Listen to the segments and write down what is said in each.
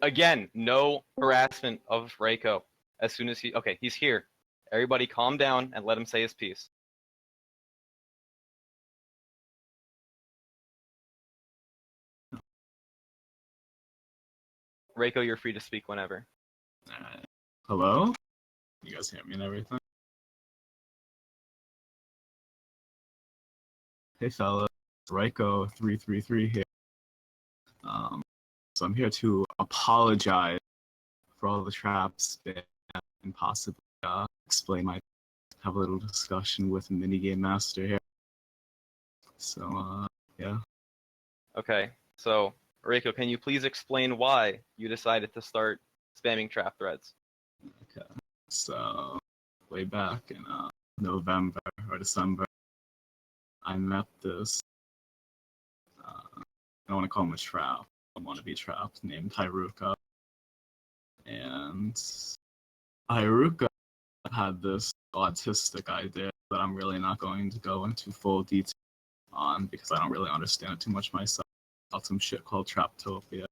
Again, no harassment of Reiko. As soon as okay, he's here. Everybody calm down and let him say his piece. Reiko, you're free to speak whenever. Hello? You guys hear me and everything? Hey fellas, Reiko 333 here. So I'm here to apologize for all the traps and possibly explain have a little discussion with Minigame Master here. So yeah. Okay, so Reiko, can you please explain why you decided to start spamming trap threads? Okay, so way back in November or December, I met this, I don't want to call him a trap, I want to be trapped, named Haruka. And Haruka had this autistic idea that I'm really not going to go into full detail on because I don't really understand it too much myself. About some shit called Traptopia.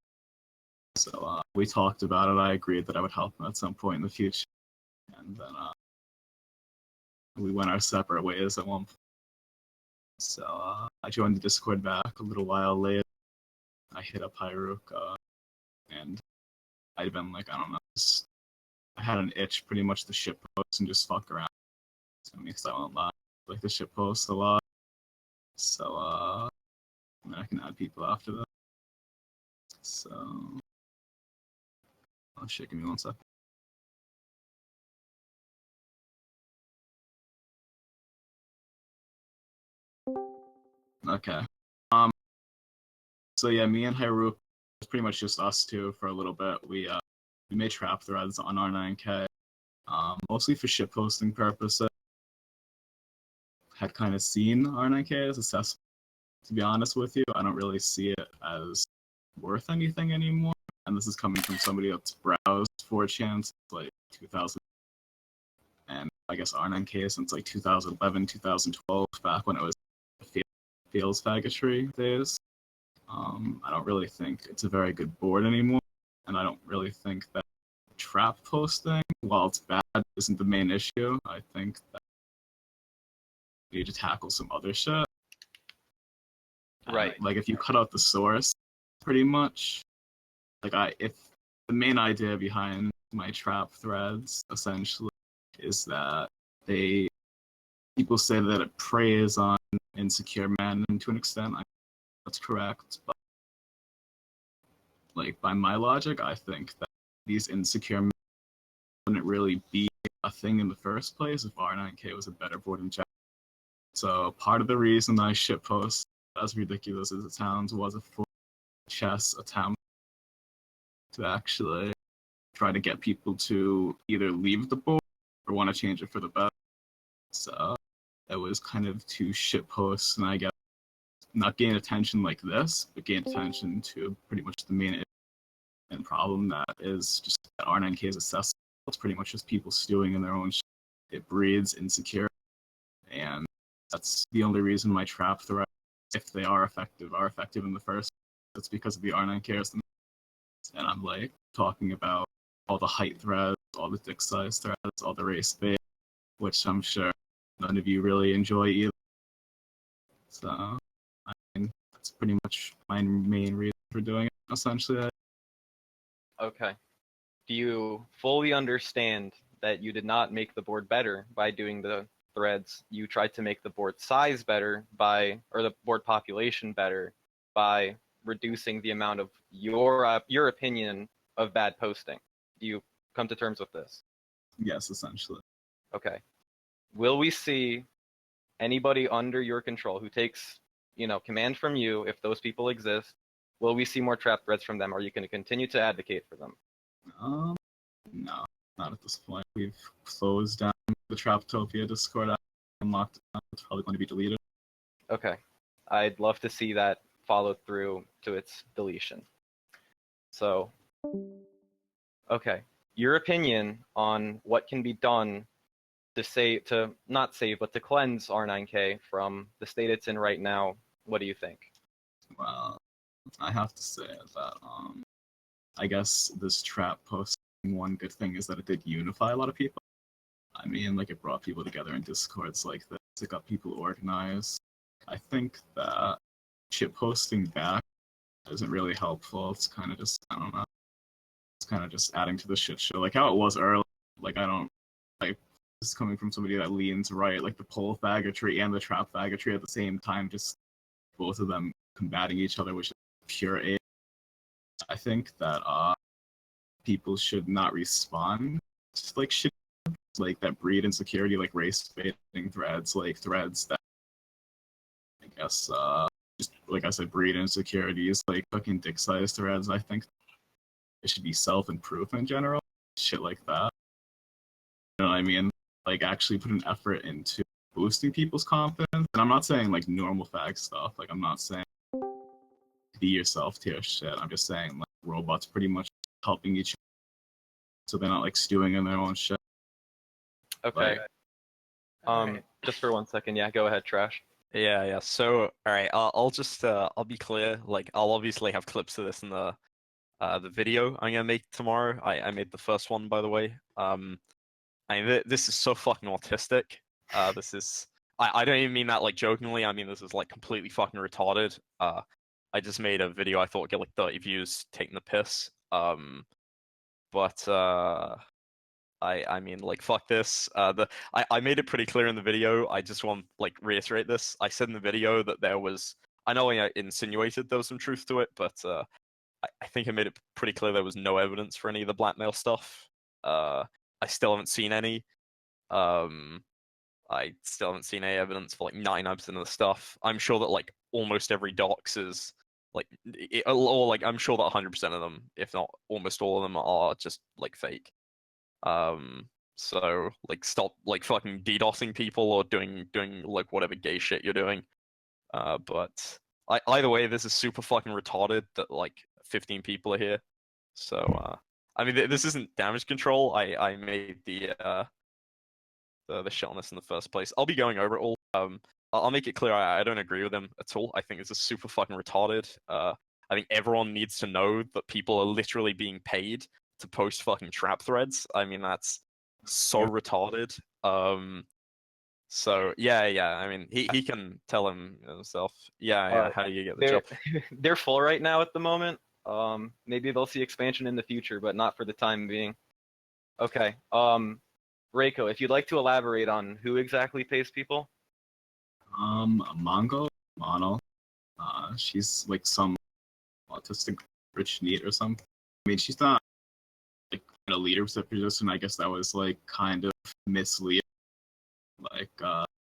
So we talked about it. I agreed that I would help him at some point in the future. And then we went our separate ways at one point. So I joined the Discord back a little while later. I hit up Haruka, and I'd been like, I don't know, I had an itch pretty much to shitpost and just fuck around. So because I won't lie, like the shitpost a lot. So I can add people after that. So oh shit, give me 1 second. Okay. So yeah, me and Haruka, it's pretty much just us two for a little bit. We made trap threads on R9K, mostly for shitposting purposes. Had kind of seen R9K as accessible. To be honest with you, I don't really see it as worth anything anymore. And this is coming from somebody that's browsed 4chan since like 2000, and I guess R9K since like 2011, 2012, back when it was Feels faggotry days. I don't really think it's a very good board anymore, and I don't really think that trap posting, while it's bad, isn't the main issue. I think that you need to tackle some other shit. Right. Like if you cut out the source, pretty much. Like if the main idea behind my trap threads essentially is that people say that it preys on insecure men, and to an extent, that's correct. But like by my logic, I think that these insecure men wouldn't really be a thing in the first place if R9K was a better board in general. So part of the reason I shitpost, as ridiculous as it sounds, was a full chess attempt to actually try to get people to either leave the board or want to change it for the better. So it was kind of to shitpost, and I guess not gain attention like this, but gain attention to pretty much the main and problem that is just that R9K is accessible. It's pretty much just people stewing in their own shit. It breeds insecurity, and that's the only reason my trap threats, if they are effective in the first. It's because of the R9Kers. And I'm like talking about all the height threads, all the dick size threads, all the race bait, which I'm sure none of you really enjoy either. So I mean, that's pretty much my main reason for doing it, essentially. Okay. Do you fully understand that you did not make the board better by doing the threads? You tried to make the board size better or the board population better by reducing the amount of your opinion of bad posting. Do you come to terms with this? Yes, essentially. Okay. Will we see anybody under your control who takes, command from you, if those people exist? Will we see more trap threads from them? Or are you going to continue to advocate for them? No, not at this point. We've closed down the Traptopia Discord and locked it down. It's probably going to be deleted. Okay. I'd love to see that followed through to its deletion. So, okay. Your opinion on what can be done to not save, but to cleanse R9K from the state it's in right now, what do you think? Well, I have to say that I guess this trap posting, one good thing is that it did unify a lot of people. I mean, like, it brought people together in Discords like this. It got people organized. I think that shit posting back isn't really helpful. It's kind of just, I don't know. It's kind of just adding to the shit show. Like how it was earlier. Like, I don't, like, this is coming from somebody that leans right, like the pole faggotry and the trap faggotry at the same time, just both of them combating each other, which is pure A. I think that people should not respond to like shit like that breed insecurity, like race baiting threads, like threads that I guess just like I said, breed insecurities, like fucking dick size threads. I think it should be self-improvement in general, shit like that. You know what I mean? Like actually put an effort into boosting people's confidence. And I'm not saying like normal fag stuff. Like I'm not saying be yourself tier shit. I'm just saying like robots pretty much helping each other so they're not like stewing in their own shit. Okay. Alright. Just for 1 second, yeah, go ahead, Trash. Yeah. So, all right, I'll just I'll be clear. Like, I'll obviously have clips of this in the video I'm gonna make tomorrow. I made the first one, by the way. I mean, this is so fucking autistic. This is I don't even mean that like jokingly. I mean this is like completely fucking retarded. I just made a video I thought would get like 30 views taking the piss. But I mean, like, fuck this. I made it pretty clear in the video. I just want like reiterate this. I said in the video that there was. I know I insinuated there was some truth to it, but I think I made it pretty clear there was no evidence for any of the blackmail stuff. I still haven't seen any. I still haven't seen any evidence for like 99% of the stuff. I'm sure that like almost every dox is like, or like I'm sure that 100% of them, if not almost all of them, are just like fake. So like stop like fucking DDoSing people or doing like whatever gay shit you're doing. But either way, this is super fucking retarded that like 15 people are here. So I mean this isn't damage control. I made the shit on this in the first place. I'll be going over it all. I'll make it clear I don't agree with them at all. I think this is super fucking retarded. I think everyone needs to know that people are literally being paid to post fucking trap threads. I mean that's so retarded. So yeah. I mean he can tell himself. Yeah. How do you get the job? They're full right now at the moment. Maybe they'll see expansion in the future, but not for the time being. Okay. Reiko, if you'd like to elaborate on who exactly pays people. Mongo, Mono. She's like some autistic rich neat or something. I mean, she's not like in a leadership position. I guess that was like kind of misleading. Like,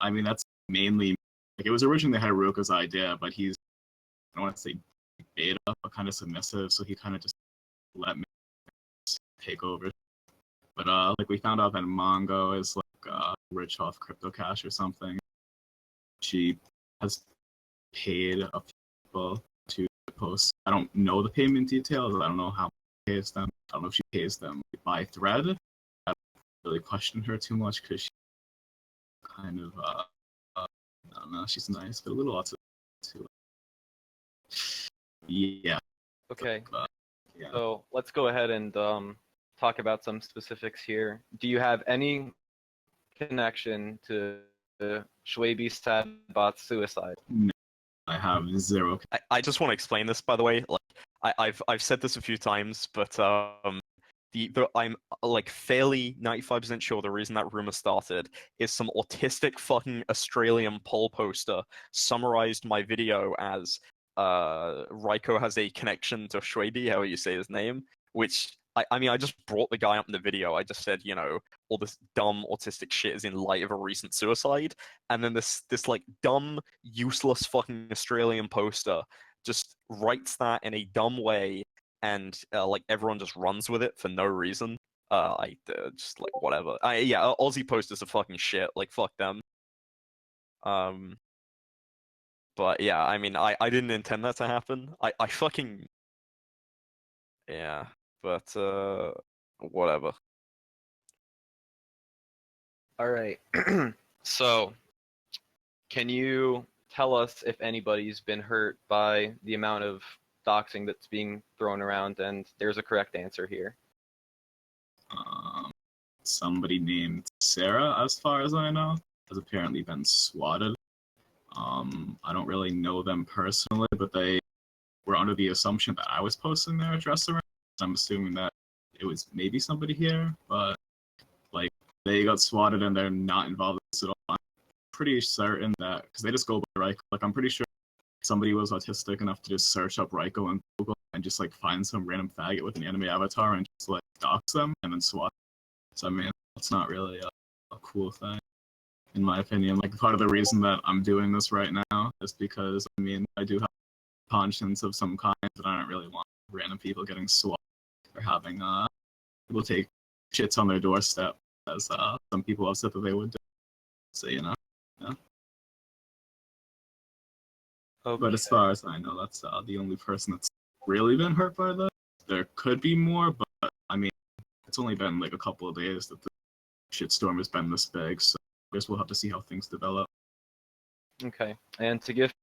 I mean, that's mainly like it was originally Haruka's idea, but he's I don't want to say beta, but kind of submissive, so he kind of just let me take over. But like we found out that Mongo is like rich off crypto cash or something. She has paid a few people to post. I don't know the payment details. I don't know how she pays them. I don't know if she pays them by thread. I don't really question her too much because she kind of I don't know. She's nice, but a little autistic too. Yeah. Okay. Yeah. So let's go ahead and talk about some specifics here. Do you have any connection to Shwaby Sadbot's suicide? No, I have zero. I just want to explain this, by the way. Like I've said this a few times, but I'm like fairly 95% sure the reason that rumor started is some autistic fucking Australian poll poster summarized my video as Reiko has a connection to Shwaby, how you say his name, which I mean I just brought the guy up in the video. I just said, you know, all this dumb autistic shit is in light of a recent suicide, and then this like dumb useless fucking Australian poster just writes that in a dumb way, and like everyone just runs with it for no reason. Just like whatever. Yeah, Aussie posters are fucking shit. Like fuck them. But yeah, I mean, I didn't intend that to happen. I fucking yeah, but whatever. All right. So, can you tell us if anybody's been hurt by the amount of doxing that's being thrown around, and there's a correct answer here. Somebody named Sarah, as far as I know, has apparently been swatted. I don't really know them personally, but they were under the assumption that I was posting their address around. I'm assuming that it was maybe somebody here, but like they got swatted and they're not involved in this at all. I'm pretty certain that because they just go by Reiko. Like I'm pretty sure somebody was autistic enough to just search up Reiko on Google and just like find some random faggot with an anime avatar and just like dox them and then swat. So I mean, that's not really a cool thing, in my opinion. Like part of the reason that I'm doing this right now is because I mean I do have conscience of some kind, and I don't really want random people getting swatted or having people take shits on their doorstep, as some people have said that they would do. So you know, yeah. Okay. But as far as I know, that's the only person that's really been hurt by that. There could be more, but I mean, it's only been like a couple of days that the shitstorm has been this big, so I guess we'll have to see how things develop. Okay, and to give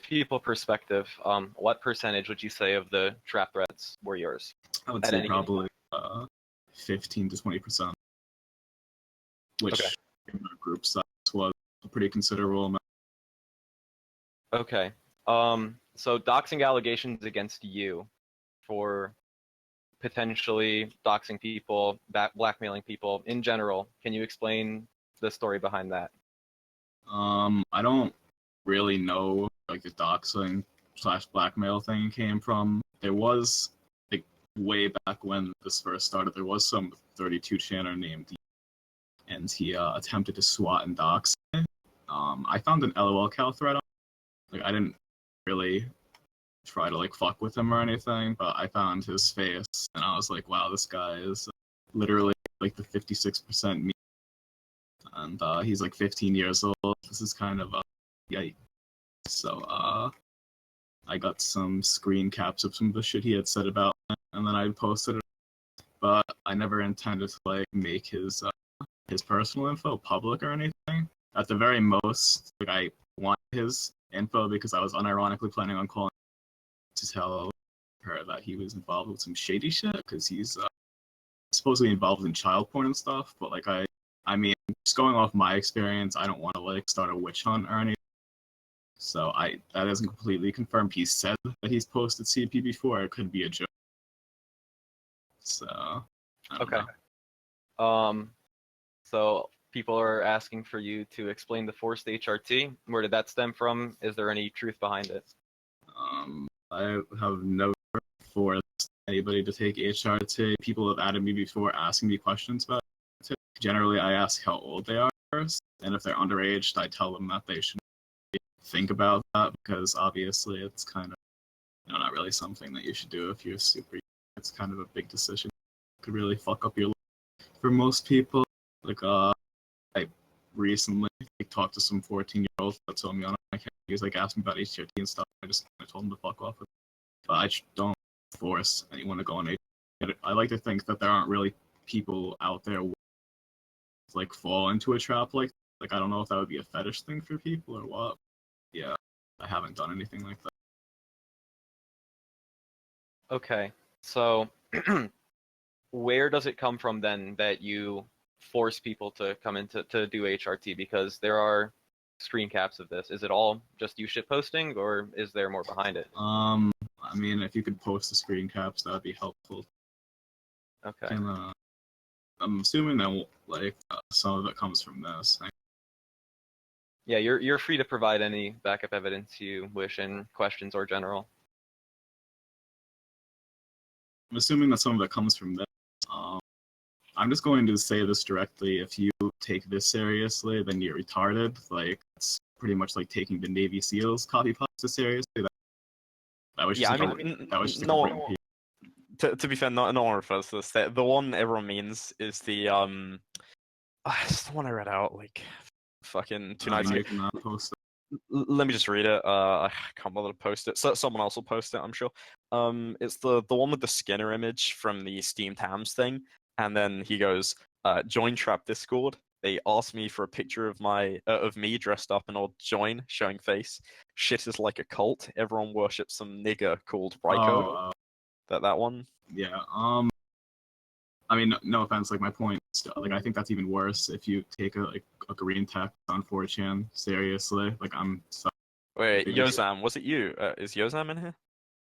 people perspective, what percentage would you say of the trap threads were yours? I would say probably 15 to 20%, which okay. in the group size was a pretty considerable amount. Okay, so doxing allegations against you for potentially doxing people, blackmailing people in general. Can you explain the story behind that? I don't really know like the doxing / blackmail thing came from. There was like way back when this first started, there was some 32 channer named and he attempted to swat and dox me. I found an LOL Cal thread on. Like I didn't really try to like fuck with him or anything, but I found his face and I was like, wow, this guy is literally like the 56% me, and he's like 15 years old. This is kind of yikes. So I got some screen caps of some of the shit he had said about it, and then I posted it, but I never intended to like make his personal info public or anything. At the very most, like I wanted his info because I was unironically planning on calling to tell her that he was involved with some shady shit because he's supposedly involved in child porn and stuff. But like I mean, just going off my experience, I don't want to like start a witch hunt or anything. So that isn't completely confirmed. He said that he's posted CP before. It could be a joke. So I don't know. So people are asking for you to explain the forced HRT. Where did that stem from? Is there any truth behind it? I have never forced anybody to take HRT. People have added me before asking me questions about it. Generally, I ask how old they are first, and if they're underage, I tell them that they should think about that because obviously it's kind of not really something that you should do if you're super young. It's kind of a big decision. It could really fuck up your life for most people. Like I recently talked to some 14-year-olds that told me on my account. He was like asking me about HRT and stuff. I told him to fuck off with it. But I don't force anyone to go on HRT. I like to think that there aren't really people out there who like fall into a trap like I don't know if that would be a fetish thing for people or what. Yeah, I haven't done anything like that. Okay, so where does it come from then that you force people to come in to do HRT? Because there are screen caps of this. Is it all just you shit posting, or is there more behind it? I mean, if you could post the screen caps, that would be helpful. Okay. And, I'm assuming that like some of it comes from this. Yeah, you're free to provide any backup evidence you wish in questions or general. I'm assuming that some of it comes from this. I'm just going to say this directly. If you take this seriously, then you're retarded. Like, it's pretty much like taking the Navy SEALs copy pasta seriously. That was just to be fair, no one refers to this. The one everyone means is the it's the one I read out like fucking 2 nights ago. Let me just read it. I can't bother to post it. So someone else will post it, I'm sure. It's the one with the Skinner image from the Steamed Hams thing, and then he goes, "Join Trap Discord." They asked me for a picture of me dressed up in old join, showing face. Shit is like a cult. Everyone worships some nigger called Reiko. Oh, That one. yeah. I mean, no offense. Like my point, like I think that's even worse if you take a green text on 4chan seriously. Like I'm sorry. Wait, It is- Yozam, was it you? Is Yozam in here?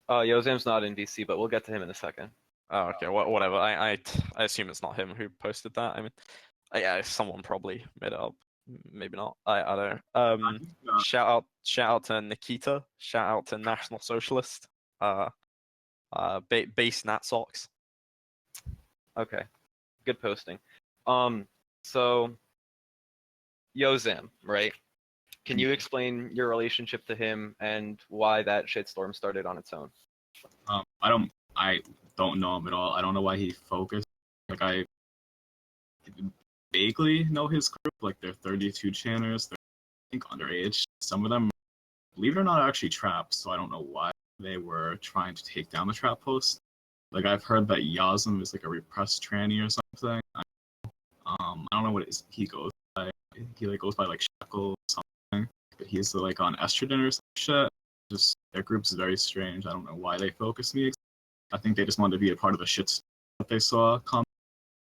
Yozam's not in VC, but we'll get to him in a second. Oh, okay. Whatever. I assume it's not him who posted that. I mean, yeah, someone probably made it up. Maybe not. I don't know. Shout out to Nikita. Shout out to National Socialist. Base Nat Socks. Okay, good posting. So Yozam, right? Can you explain your relationship to him and why that shitstorm started on its own? I don't know him at all. I don't know why he focused. Like I vaguely know his group. Like they're 32 channers. They're I think underage. Some of them, believe it or not, are actually trapped. So I don't know why they were trying to take down the trap post. Like I've heard that Yazm is like a repressed tranny or something. I don't know what he goes by. He like goes by like Shackle or something. But he's like on estrogen or some shit. Just their group's very strange. I don't know why they focused me. I think they just wanted to be a part of the shit that they saw come.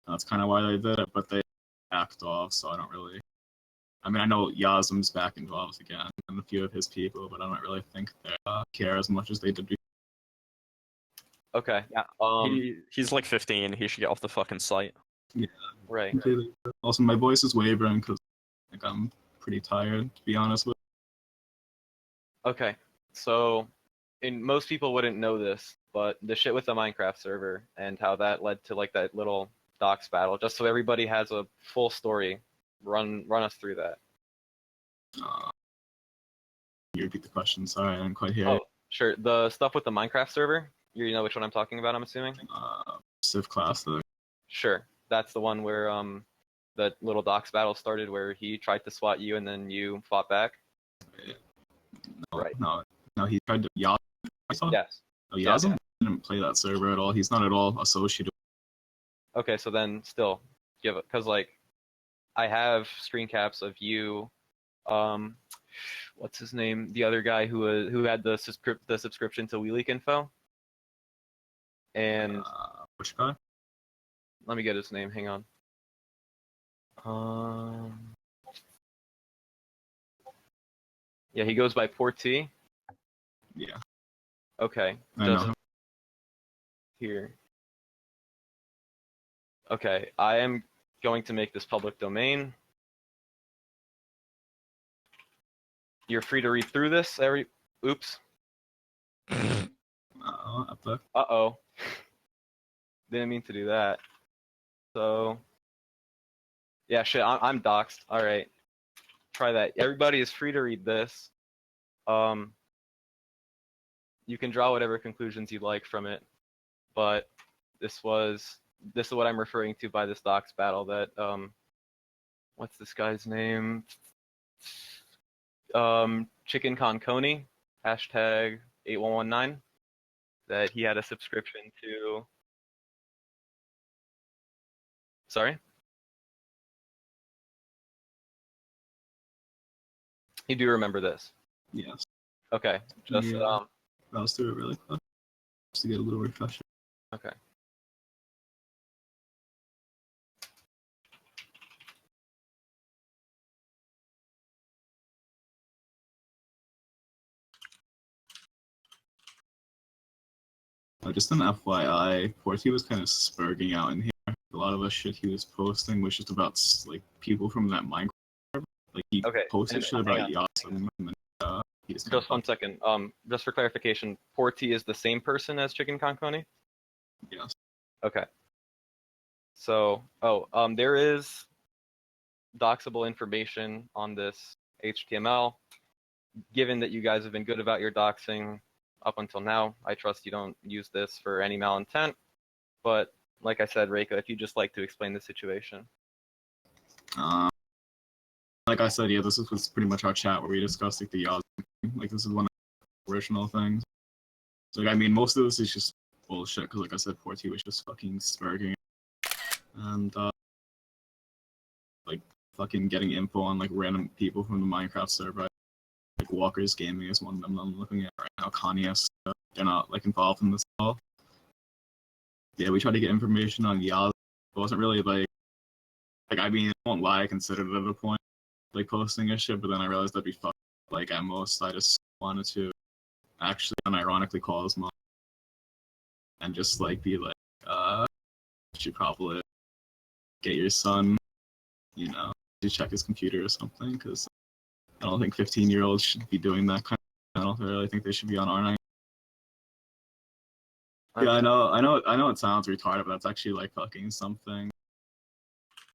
That's kind of why they did it, but they backed off, so I don't really. I mean, I know Yazm's back involved again, and a few of his people, but I don't really think they care as much as they did before. Okay. Yeah. He's like 15. He should get off the fucking site. Yeah. Right. Completely. Also, my voice is wavering because like I'm pretty tired, to be honest with. Okay. So, most people wouldn't know this, but the shit with the Minecraft server and how that led to like that little docs battle. Just so everybody has a full story, run us through that. You repeat the question. Sorry, I didn't quite hear. Oh, sure. The stuff with the Minecraft server. You know which one I'm talking about, I'm assuming? Civ class though. Sure. That's the one where the little docs battle started where he tried to SWAT you and then you fought back. No, Right. No, he tried to Yazm. Yes. No, Yazm didn't play that server at all. He's not at all associated. Okay, so then still give it, because like I have screen caps of you, what's his name, the other guy who had the subscription to WeLeak Info, and Which guy? let me get his name. Hang on. Yeah, he goes by Porty. Yeah. Okay. I know. Here. Okay, I am going to make this public domain. You're free to read through this. Oops. Uh-oh. Didn't mean to do that. So, yeah, shit, I'm doxxed. All right. Try that. Everybody is free to read this. You can draw whatever conclusions you'd like from it, but this is what I'm referring to by this docs battle that, what's this guy's name? Chicken Conconi, hashtag 8119, that he had a subscription to. Sorry? You do remember this? Yes. Okay, just yeah. Browse through it really quick just to get a little refresher. Okay. Just an FYI, Porty was kind of spurging out in here. A lot of the shit he was posting was just about like people from that Minecraft. Like he posted shit about Yazm, and then he just. Just 1 second. Just for clarification, Porty is the same person as Chicken Conconi? Yes. Okay. So, there is doxable information on this HTML. Given that you guys have been good about your doxing up until now, I trust you don't use this for any malintent. But like I said, Reiko, if you'd just like to explain the situation. Like I said, yeah, this was pretty much our chat where we discussed like the Yazm. Like this is one of the original things. So like, I mean, most of this is just bullshit because, like I said, Porty was just fucking spurging, and like fucking getting info on like random people from the Minecraft server. Like Walker's Gaming is one of them I'm looking at right now. Kanye, they're not like involved in this at all. Yeah, we tried to get information on Yaz. It wasn't really like I mean, I won't lie, I considered it at a point like posting a shit, but then I realized that'd be fucked. Like at most, I just wanted to actually unironically call his mom and just like be like, you should probably get your son, you know, to check his computer or something, because I don't think 15-year-olds should be doing that kind of. I don't really think they should be on R9. Okay. Yeah, I know it sounds retarded, but that's actually like fucking something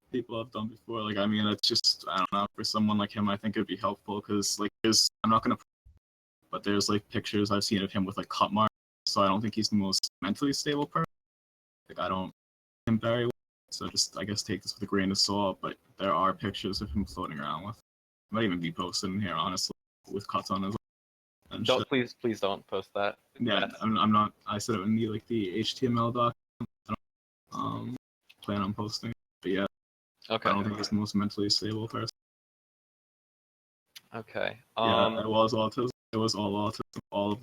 people have done before. Like, I mean, it's just, I don't know, for someone like him, I think it'd be helpful, because like I'm not gonna, but there's like pictures I've seen of him with like cut marks, so I don't think he's the most mentally stable person. Like, I don't know him very well, so just I guess take this with a grain of salt. But there are pictures of him floating around with, might even be posted in here honestly, with cuts on his. And Don't shit. please don't post that. Yeah, I'm not. I said it in the like the HTML doc. I don't plan on posting, but yeah. Okay. I don't think he's the most mentally stable person. Okay. Yeah, it was autism. It was all autism. All of.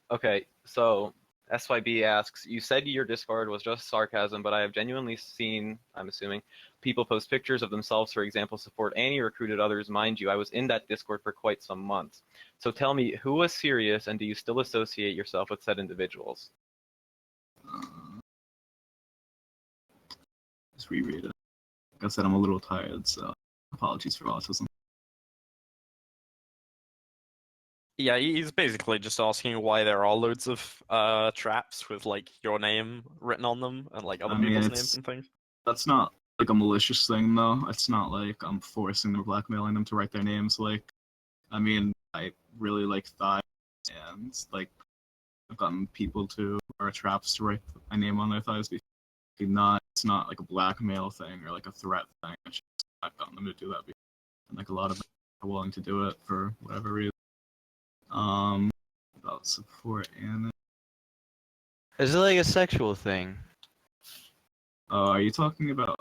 Okay, so SYB asks, you said your Discord was just sarcasm, but I have genuinely seen, I'm assuming, people post pictures of themselves, for example, support Annie recruited others. Mind you, I was in that Discord for quite some months. So tell me, who was serious, and do you still associate yourself with said individuals? Just reread it. Like I said, I'm a little tired, so apologies for autism. Yeah, he's basically just asking why there are loads of traps with like your name written on them and like other I mean, people's names and things. that's not like a malicious thing, though. It's not like I'm forcing them or blackmailing them to write their names. Like, I mean, I really like thighs, and like I've gotten people to or traps to write my name on their thighs. It's not like a blackmail thing or like a threat thing. It's just, I've gotten them to do that before. And like a lot of them are willing to do it for whatever reason. About support and. Is it like a sexual thing? Are you talking about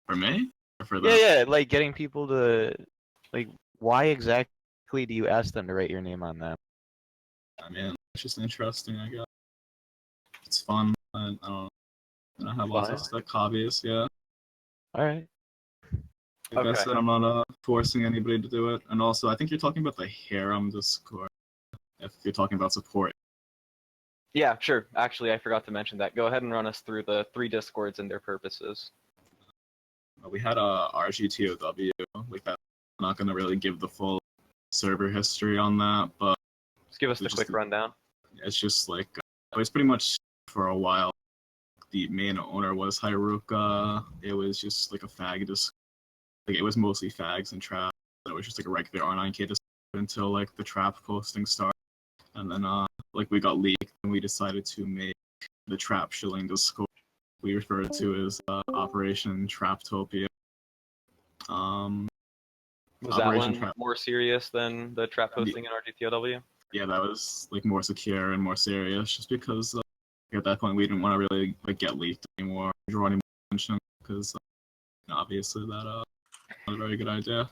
for me or for them? Yeah, like getting people to, like, why exactly do you ask them to write your name on them? I mean, it's just interesting. I guess it's fun. I don't have lots of like hobbies. Yeah. All right. Like I Okay. said, I'm not forcing anybody to do it. And also, I think you're talking about the harem Discord. If you're talking about support. Yeah, sure. Actually, I forgot to mention that. Go ahead and run us through the 3 Discords and their purposes. We had a RGTOW. Like that. I'm not gonna really give the full server history on that, but Just give us the quick rundown. it's just like it was pretty much for a while. The main owner was Haruka. It was just like a fag Discord. Like it was mostly fags and trap. It was just like a regular R9K Discord until like the trap posting started. And then like we got leaked and we decided to make the trap shilling Discord. We refer to as Operation Traptopia. Was that one Trap. more serious than the trap posting in RGTOW? Yeah, that was like more secure and more serious, just because at that point we didn't want to really like get leaked anymore, draw any more attention, because obviously that not a very good idea.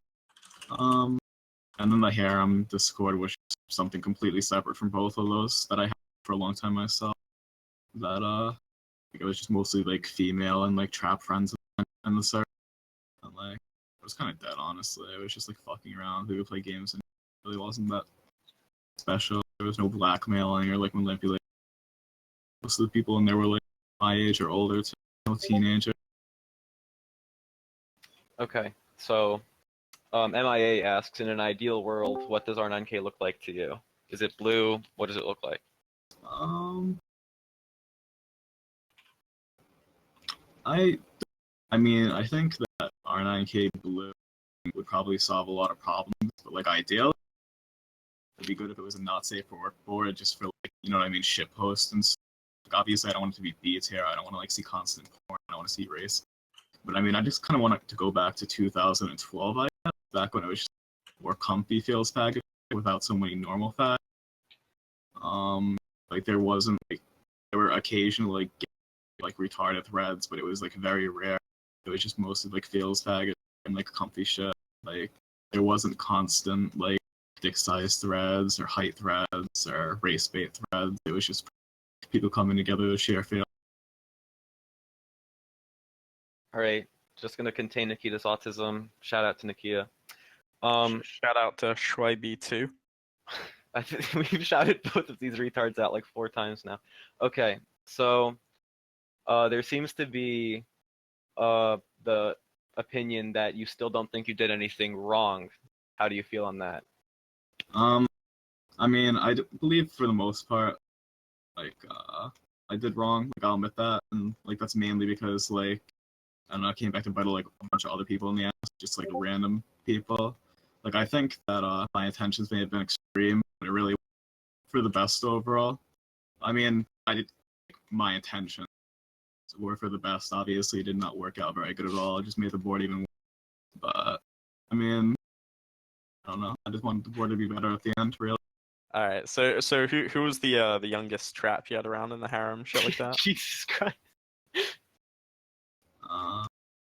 And then the harem Discord was something completely separate from both of those that I had for a long time myself. That like, it was just mostly like female and like trap friends in the server. And like it was kind of dead, honestly. It was just like fucking around. We would play games and it really wasn't that special. There was no blackmailing or like manipulating. Most of the people in there were like my age or older, too, no teenager. Okay, so MIA asks, in an ideal world, what does R9K look like to you? Is it blue? What does it look like? I mean, I think that R9K blue would probably solve a lot of problems, but like ideally, it'd be good if it was a not safe for work board, just for like, you know what I mean, shitpost and stuff. Like, obviously, I don't want it to be beats here. I don't want to like see constant porn. I don't want to see race. But I mean, I just kind of want it to go back to 2012, I guess, back when it was just more comfy feels fag without so many normal fags. Like there wasn't like there were occasional like retarded threads, but it was like very rare. It was just mostly like feels fag. like comfy shit. Like there wasn't constant like dick size threads or height threads or race bait threads. It was just people coming together to share feel. All right, just gonna contain Nikita's autism. Shout out to Nikita. Shout out to Schweiby too. I think we've shouted both of these retards out like 4 times now. Okay, so there seems to be the opinion that you still don't think you did anything wrong. How do you feel on that? I mean, I believe for the most part, like, I did wrong. Like, I'll admit that, and like that's mainly because like I don't know, I came back to bite like a bunch of other people in the ass, just like random people. Like I think that my intentions may have been extreme, but it really for the best overall. I mean, I did my intentions were for the best. Obviously, it did not work out very good at all. It just made the board even worse. But I mean, I don't know. I just wanted the board to be better at the end, really. All right, so who was the youngest trap you had around in the harem, shit like that? Jesus Christ.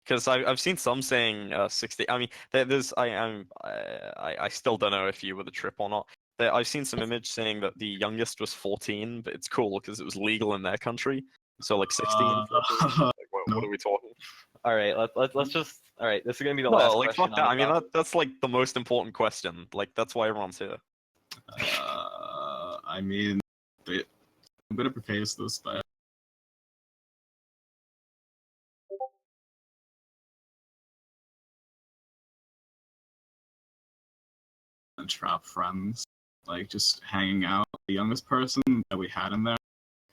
Because I've seen some saying 60. I mean, there's I still don't know if you were the trip or not. I've seen some image saying that the youngest was 14, but it's cool because it was legal in their country. So like 16. 14, like, what are we talking? All right, let's just. All right, this is gonna be the No, last like question. fuck that. I mean, that's like the most important question. Like that's why everyone's here. I mean, I'm gonna preface this by trap friends, like just hanging out. The youngest person that we had in there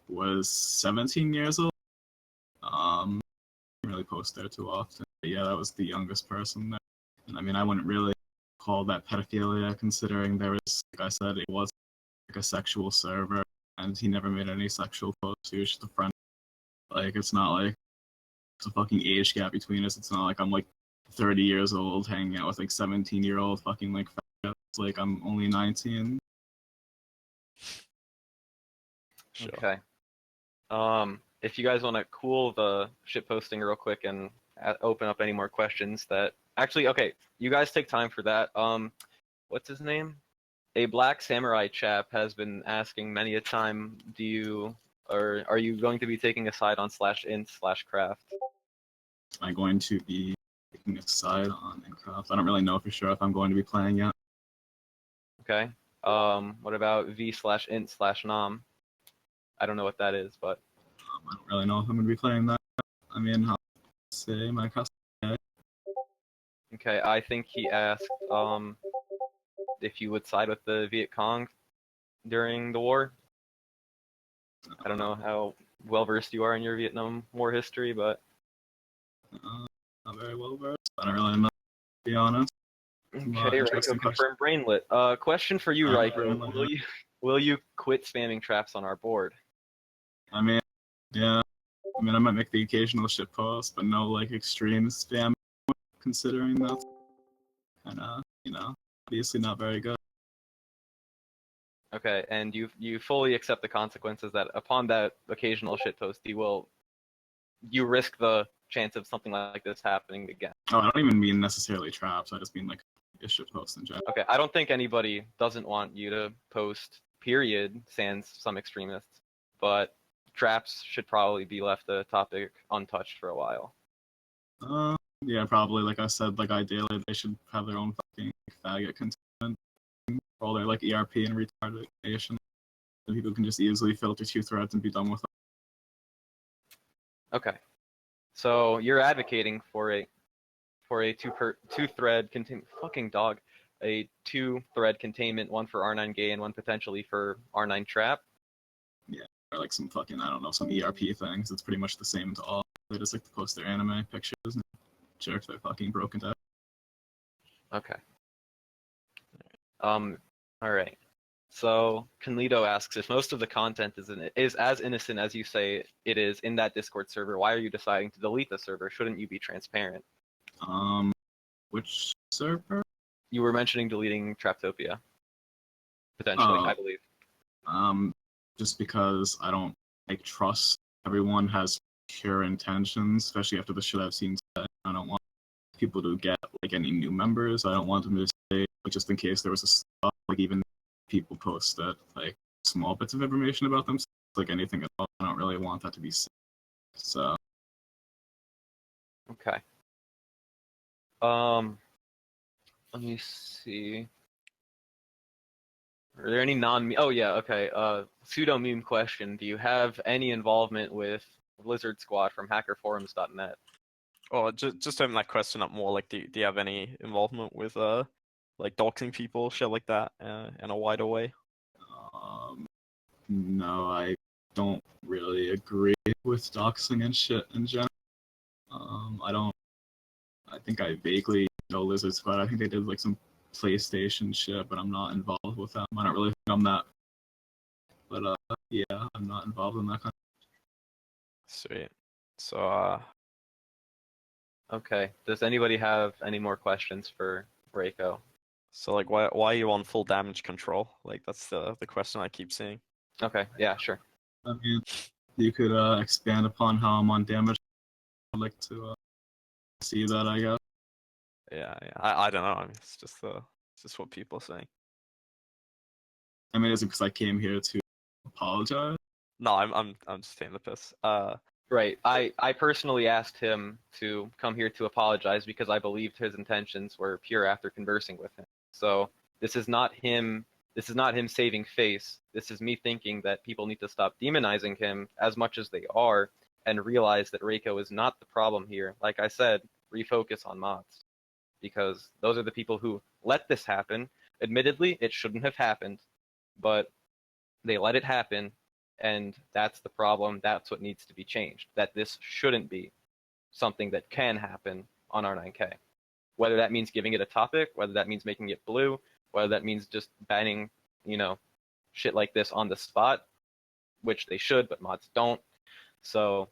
was 17 years old. Didn't really post there too often. But yeah, that was the youngest person there. And I mean, I wouldn't really call that pedophilia, considering there was, like I said, it was like a sexual server, and he never made any sexual posts. He was just a friend. Like, it's not like it's a fucking age gap between us. It's not like I'm like 30 years old hanging out with like 17-year-old fucking like faggots. Like I'm only 19. Sure. Okay. If you guys want to cool the shit posting real quick and open up any more questions that actually, okay, you guys take time for that. What's his name? A black samurai chap has been asking many a time, are you going to be taking a side on /int/craft? Am I going to be taking a side on Minecraft? I don't really know for sure if I'm going to be playing yet. Okay. What about v/int/nom? I don't know what that is, but I don't really know if I'm going to be playing that. I mean, I'll say my custom. okay. I think he asked if you would side with the Viet Cong during the war. I don't know how well versed you are in your Vietnam War history, but Not very well versed. I don't really know, to be honest. okay, Interesting Reiko, confirm brainlet. Question for you, Reiko. Brainlet. Will you quit spamming traps on our board? I mean, yeah. I mean, I might make the occasional shit post, but no like extreme spam. Considering that's kind of, obviously not very good. Okay, and you fully accept the consequences that upon that occasional shit post, you risk the chance of something like this happening again. Oh, I don't even mean necessarily traps. I just mean like a shit post in general. Okay, I don't think anybody doesn't want you to post, period, sans some extremists, but traps should probably be left the topic untouched for a while. Yeah, probably. Like I said, like ideally they should have their own fucking faggot content for all their like ERP and retardation. So people can just easily filter 2 threads and be done with it. Okay, so you're advocating for a 2-thread fucking dog, a 2-thread containment, one for R9 gay and one potentially for R9 trap. Yeah, or like some fucking, I don't know, some ERP things. It's pretty much the same to all. They just like to post their anime pictures and jerk their fucking broken deck. Okay. All right. So Canlito asks, if most of the content is as innocent as you say it is in that Discord server, why are you deciding to delete the server? Shouldn't you be transparent? Which server? You were mentioning deleting Traptopia. Potentially, I believe. Just because I don't trust everyone has pure intentions, especially after the shit I've seen today. I don't want people to get like any new members. I don't want them to say, like, just in case there was a stop, like even people post that like small bits of information about themselves, like anything at all. I don't really want that to be safe. So Okay. Let me see. Are there any oh yeah, okay. Pseudo meme question. Do you have any involvement with Lizard Squad from hackerforums.net? Or just open that question up more. Like, do you have any involvement with like doxing people, shit like that, in a wider way? no, I don't really agree with doxing and shit in general. I think I vaguely know Lizard Squad. I think they did like some PlayStation shit, but I'm not involved with them. I don't really think I'm that. But yeah, I'm not involved in that kind of. Sweet. So Okay. Does anybody have any more questions for Reiko? So like, why are you on full damage control? Like, that's the question I keep seeing. Okay. Yeah. Sure. I mean, you could expand upon how I'm on damage. I'd like to see that, I guess. Yeah. I don't know. I mean, it's just what people are saying. I mean, is it because I came here to apologize? No, I'm just taking the piss. Right. I personally asked him to come here to apologize because I believed his intentions were pure after conversing with him. So this is not him saving face. This is me thinking that people need to stop demonizing him as much as they are and realize that Reiko is not the problem here. Like I said, refocus on mods. Because those are the people who let this happen. Admittedly, it shouldn't have happened, but they let it happen, and that's the problem. That's what needs to be changed. That this shouldn't be something that can happen on R9K. Whether that means giving it a topic, whether that means making it blue, whether that means just banning, shit like this on the spot, which they should, but mods don't. So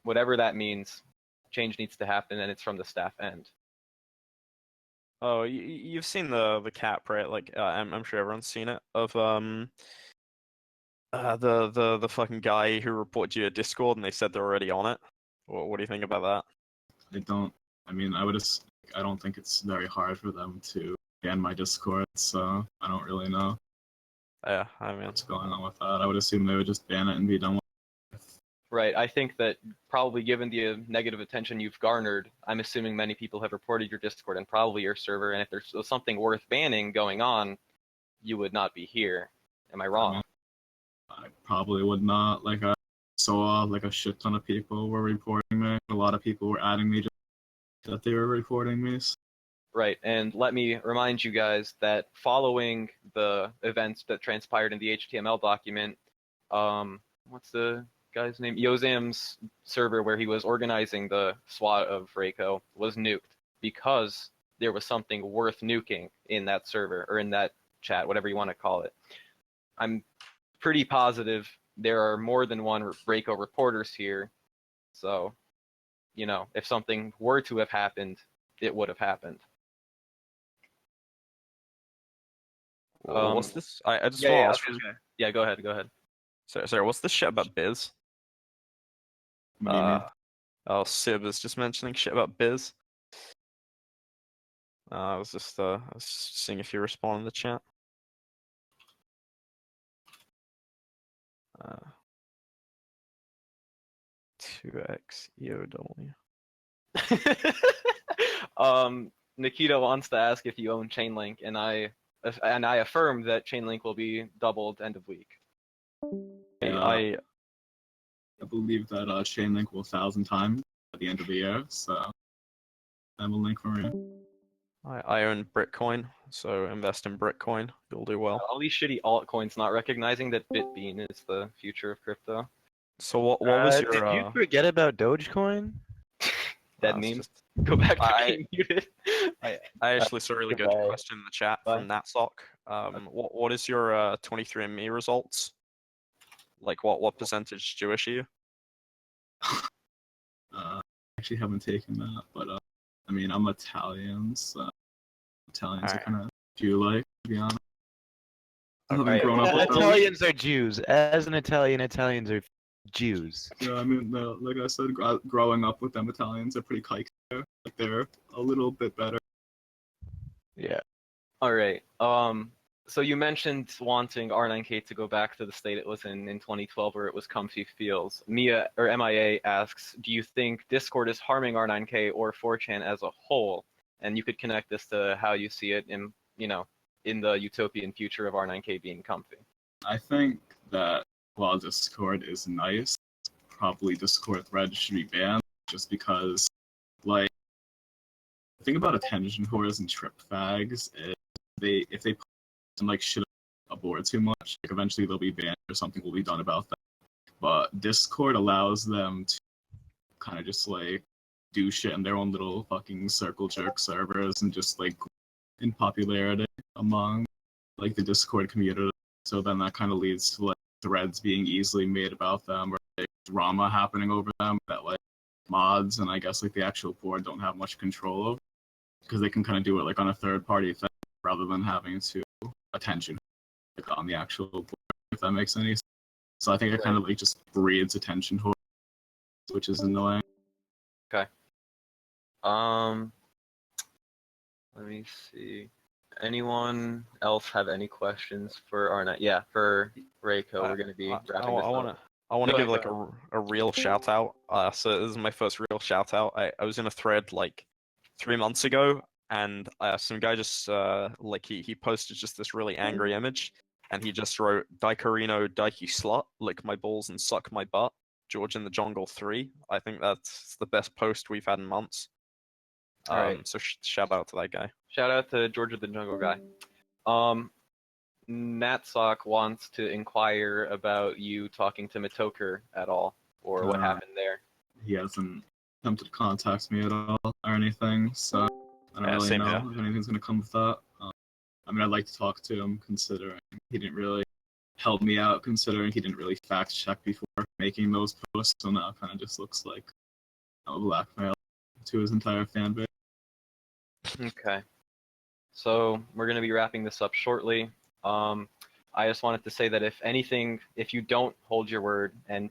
whatever that means, change needs to happen, and it's from the staff end. Oh, you've seen the cap, right? Like, I'm sure everyone's seen it, of the fucking guy who reported you at Discord and they said they're already on it. What do you think about that? I mean, I don't think it's very hard for them to ban my Discord, so I don't really know Yeah, I mean, what's going on with that. I would assume they would just ban it and be done with it. Right. I think that probably given the negative attention you've garnered, I'm assuming many people have reported your Discord and probably your server, and if there's something worth banning going on, you would not be here. Am I wrong? I probably would not. Like, I saw like a shit ton of people were reporting me. A lot of people were adding me just that they were reporting me. So. Right, and let me remind you guys that following the events that transpired in the HTML document, what's the guy's name? Yozam's server where he was organizing the SWAT of Reiko was nuked because there was something worth nuking in that server, or in that chat, whatever you want to call it. I'm pretty positive there are more than one Reiko reporters here, so, if something were to have happened, it would have happened. what's this? I just want to ask. Okay. Yeah, go ahead. Sorry, what's this shit about Biz? What do you mean? Oh, Sib is just mentioning shit about Biz. I was just seeing if you respond in the chat. 2x EOW. Nikita wants to ask if you own Chainlink, and I affirm that Chainlink will be doubled end of week. Yeah, I believe that Chainlink will 1,000 times at the end of the year, so I have a link for you. I own Bitcoin, so invest in Bitcoin. You'll do well. All these shitty altcoins not recognizing that Bitbean is the future of crypto. So what was your? Did you forget about Dogecoin? Dead meme. Go back to being muted. I actually saw a really good Goodbye. question in the chat from Natsock. What is your 23andMe results? Like, what percentage Jewish are you? I actually haven't taken that, but I mean, I'm Italian, so Italians are kind of Jew-like, to be honest. I haven't grown up with them. Italians are Jews. As an Italian, Italians are Jews. Yeah, I mean, like I said, growing up with them, Italians are pretty kike there. Like, they're a little bit better. Yeah. All right. So you mentioned wanting R9K to go back to the state it was in 2012, where it was comfy feels. Mia or MIA asks, do you think Discord is harming R9K or 4chan as a whole? And you could connect this to how you see it in, in the utopian future of R9K being comfy. I think that while Discord is nice, probably Discord threads should be banned just because, like, the thing about attention whores and trip fags is if they like shit aboard too much, like eventually they'll be banned or something will be done about that. But Discord allows them to kind of just like do shit in their own little fucking circle jerk servers and just like in popularity among like the Discord community. So then that kind of leads to like threads being easily made about them or like drama happening over them that like mods and I guess like the actual board don't have much control over because they can kind of do it like on a third party thing rather than having to attention like, on the actual board, if that makes any sense. So I think it kind of like just breeds attention whore, which is annoying. Okay. Let me see. Anyone else have any questions for Arnett? Yeah, for Reiko, we're gonna be wrapping this up. I want to Go give ahead, like a real shout out. So this is my first real shout out. I was in a thread like 3 months ago, and some guy just like he posted just this really angry image, and he just wrote Daikarino Daiki slut, lick my balls and suck my butt. George in the Jungle 3. I think that's the best post we've had in months. All right. So shout out to that guy. Shout out to George of the Jungle guy. Natsock wants to inquire about you talking to Mitoker at all, or what happened there. He hasn't attempted to contact me at all or anything, so I don't really know if anything's gonna come of that. I mean, I'd like to talk to him, considering he didn't really help me out, considering he didn't really fact check before making those posts, so now it kind of just looks like a blackmail to his entire fan base. Okay. So we're going to be wrapping this up shortly. I just wanted to say that if anything, if you don't hold your word and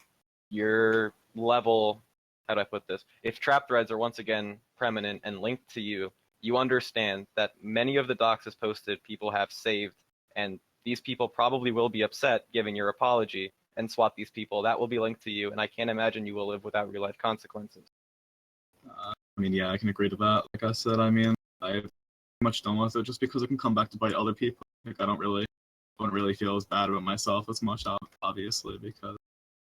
your level, how do I put this? If trap threads are once again preeminent and linked to you, you understand that many of the doxes posted people have saved, and these people probably will be upset given your apology and swap these people. That will be linked to you, and I can't imagine you will live without real life consequences. I mean, yeah, I can agree to that. Like I said, I mean, I've much done with it just because it can come back to bite other people. Like I don't really feel as bad about myself as much, obviously, because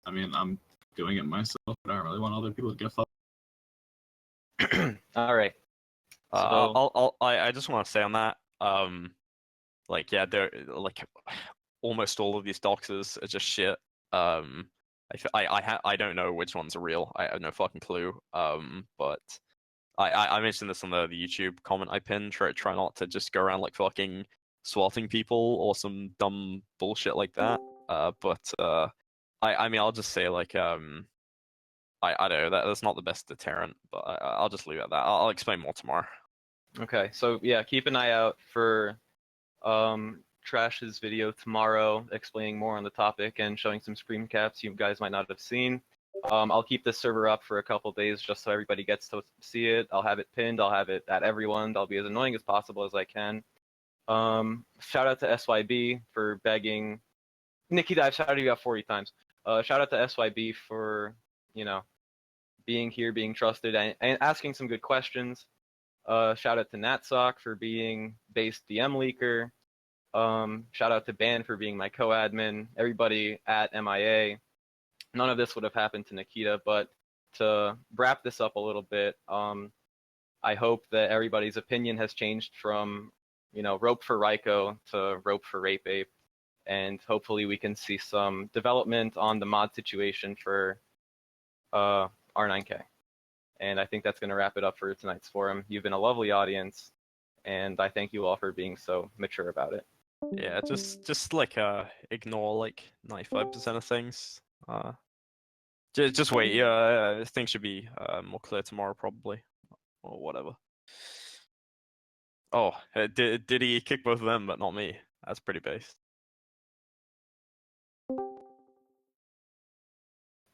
I mean I'm doing it myself, but I don't really want other people to get fucked. All right. I just want to say on that, like yeah, they're like almost all of these doxes are just shit. I don't know which ones are real. I have no fucking clue. But I mentioned this on the YouTube comment I pinned. Try not to just go around like fucking swatting people or some dumb bullshit like that. I mean I'll just say like I don't know that's not the best deterrent, but I'll just leave it at that. I'll explain more tomorrow. Okay, so yeah, keep an eye out for Trash's video tomorrow explaining more on the topic and showing some screen caps you guys might not have seen. I'll keep this server up for a couple days just so everybody gets to see it. I'll have it pinned, I'll have it at everyone. I'll be as annoying as possible as I can. Shout out to SYB for begging. Nikki, I've shouted you out 40 times. Shout out to SYB for, being here, being trusted, and asking some good questions. Shout out to Natsock for being base DM leaker. Shout out to Ban for being my co-admin. Everybody at MIA. None of this would have happened to Nikita, but to wrap this up a little bit, I hope that everybody's opinion has changed from, rope for Reiko to rope for Rape Ape, and hopefully we can see some development on the mod situation for R9K. And I think that's going to wrap it up for tonight's forum. You've been a lovely audience, and I thank you all for being so mature about it. Yeah, just like ignore like 95% of things. Just wait. Yeah, things should be more clear tomorrow probably, or whatever. Oh, did he kick both of them but not me? That's pretty base.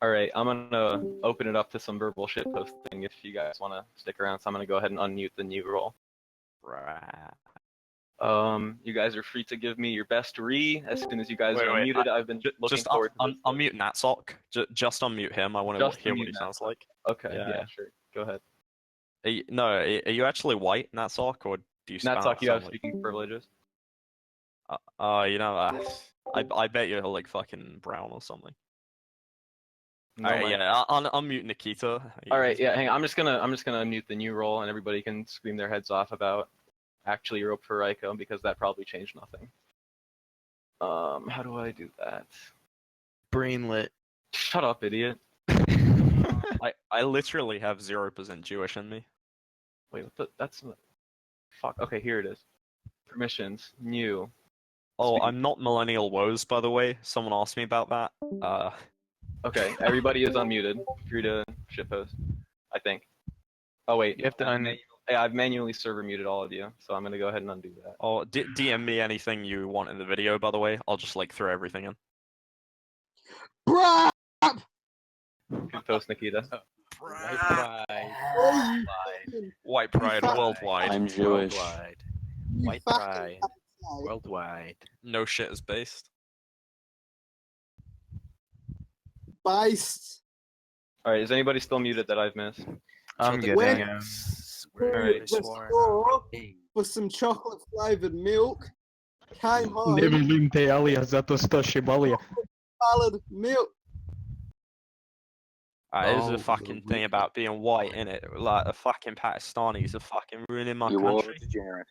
All right, I'm gonna open it up to some verbal shitposting if you guys want to stick around. So I'm gonna go ahead and unmute the new role. Right. You guys are free to give me your best as soon as you guys Wait, are wait, unmuted. I've been looking Just forward to this. unmute Natsock. Just unmute him. I want to Just hear what unmute he sounds Natsock. like. Okay, Yeah. yeah, sure. Go ahead. No, are you actually white, Natsock, or do you Natsock, you have sound like? speaking privileges. You know, I bet you're like fucking brown or something. No, Alright, my- yeah, unmute Nikita. All right, yeah, hang on. I'm just gonna unmute the new role, and everybody can scream their heads off about actually rope for Reiko because that probably changed nothing. How do I do that? Brainlet. Shut up, idiot. I literally have 0% Jewish in me. Wait, what the? That's fuck. Okay, here it is. Permissions, new. Oh, Speak. I'm not Millennial Woes, by the way. Someone asked me about that. Okay, everybody is unmuted. Free to shitpost, I think. Oh wait, You have to I've manually server muted all of you, so I'm gonna go ahead and undo that. Oh, DM me anything you want in the video, by the way. I'll just like throw everything in. Good post, Nikita. White pride. White pride worldwide. I'm Jewish. Worldwide. You White fucking pride. outside. Worldwide. No shit is based. Based. All right, is anybody still muted that I've missed? I'm So the getting Greeks To were Alright. the sworn store king. for some chocolate flavored milk. Came home, Невинте Алия за то, что шибали. coloured milk. There's a Oh, fucking thing we- about being white, innit? Like, the fucking Pakistanis are fucking ruining my You are country. degenerate.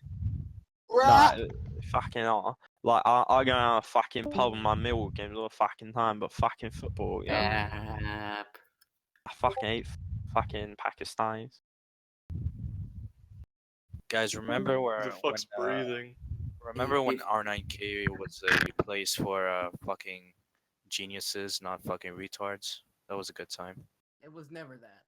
Right. Like, fucking are. Like, I go out a fucking pub and my Millwall games all the fucking time, but fucking football, you know? Yep. I fucking hate fucking Pakistanis. Guys, remember where The fuck's breathing? remember when R9K was a place for fucking geniuses, not fucking retards? That was a good time. It was never that.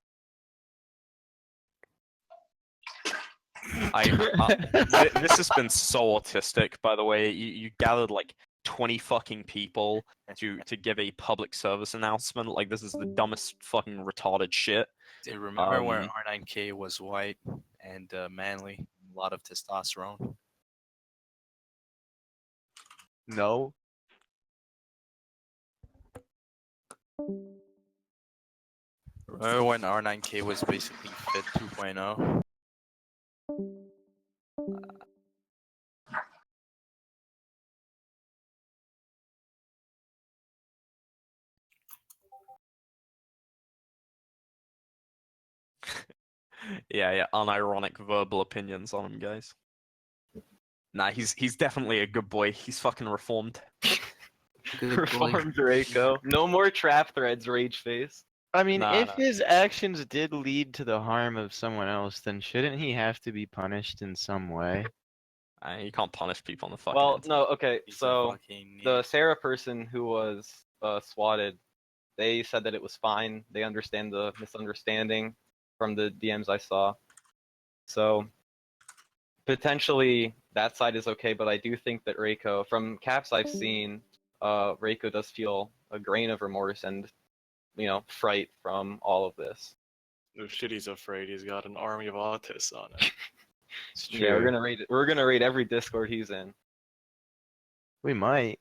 This has been so autistic, by the way. You gathered like 20 fucking people to give a public service announcement. Like, this is the dumbest fucking retarded shit. Dude, remember when R9K was white and manly, a lot of testosterone? No. Remember when R9K was basically Fit 2.0? Yeah, unironic verbal opinions on him, guys. Nah, he's definitely a good boy. He's fucking reformed. Reformed Reiko. No more trap threads, rage face. I mean, Nah, if nah. his actions did lead to the harm of someone else, then shouldn't he have to be punished in some way? You can't punish people on the fucking Well, internet. no, okay, He's a so fucking the Sarah person who was swatted, they said that it was fine. They understand the misunderstanding from the DMs I saw. So potentially that side is okay, but I do think that Reiko, from caps I've seen, Reiko does feel a grain of remorse and, you know, fright from all of this. No shit, he's afraid. He's got an army of autists on it. It's Yeah, true. we're gonna raid every Discord he's in. We might.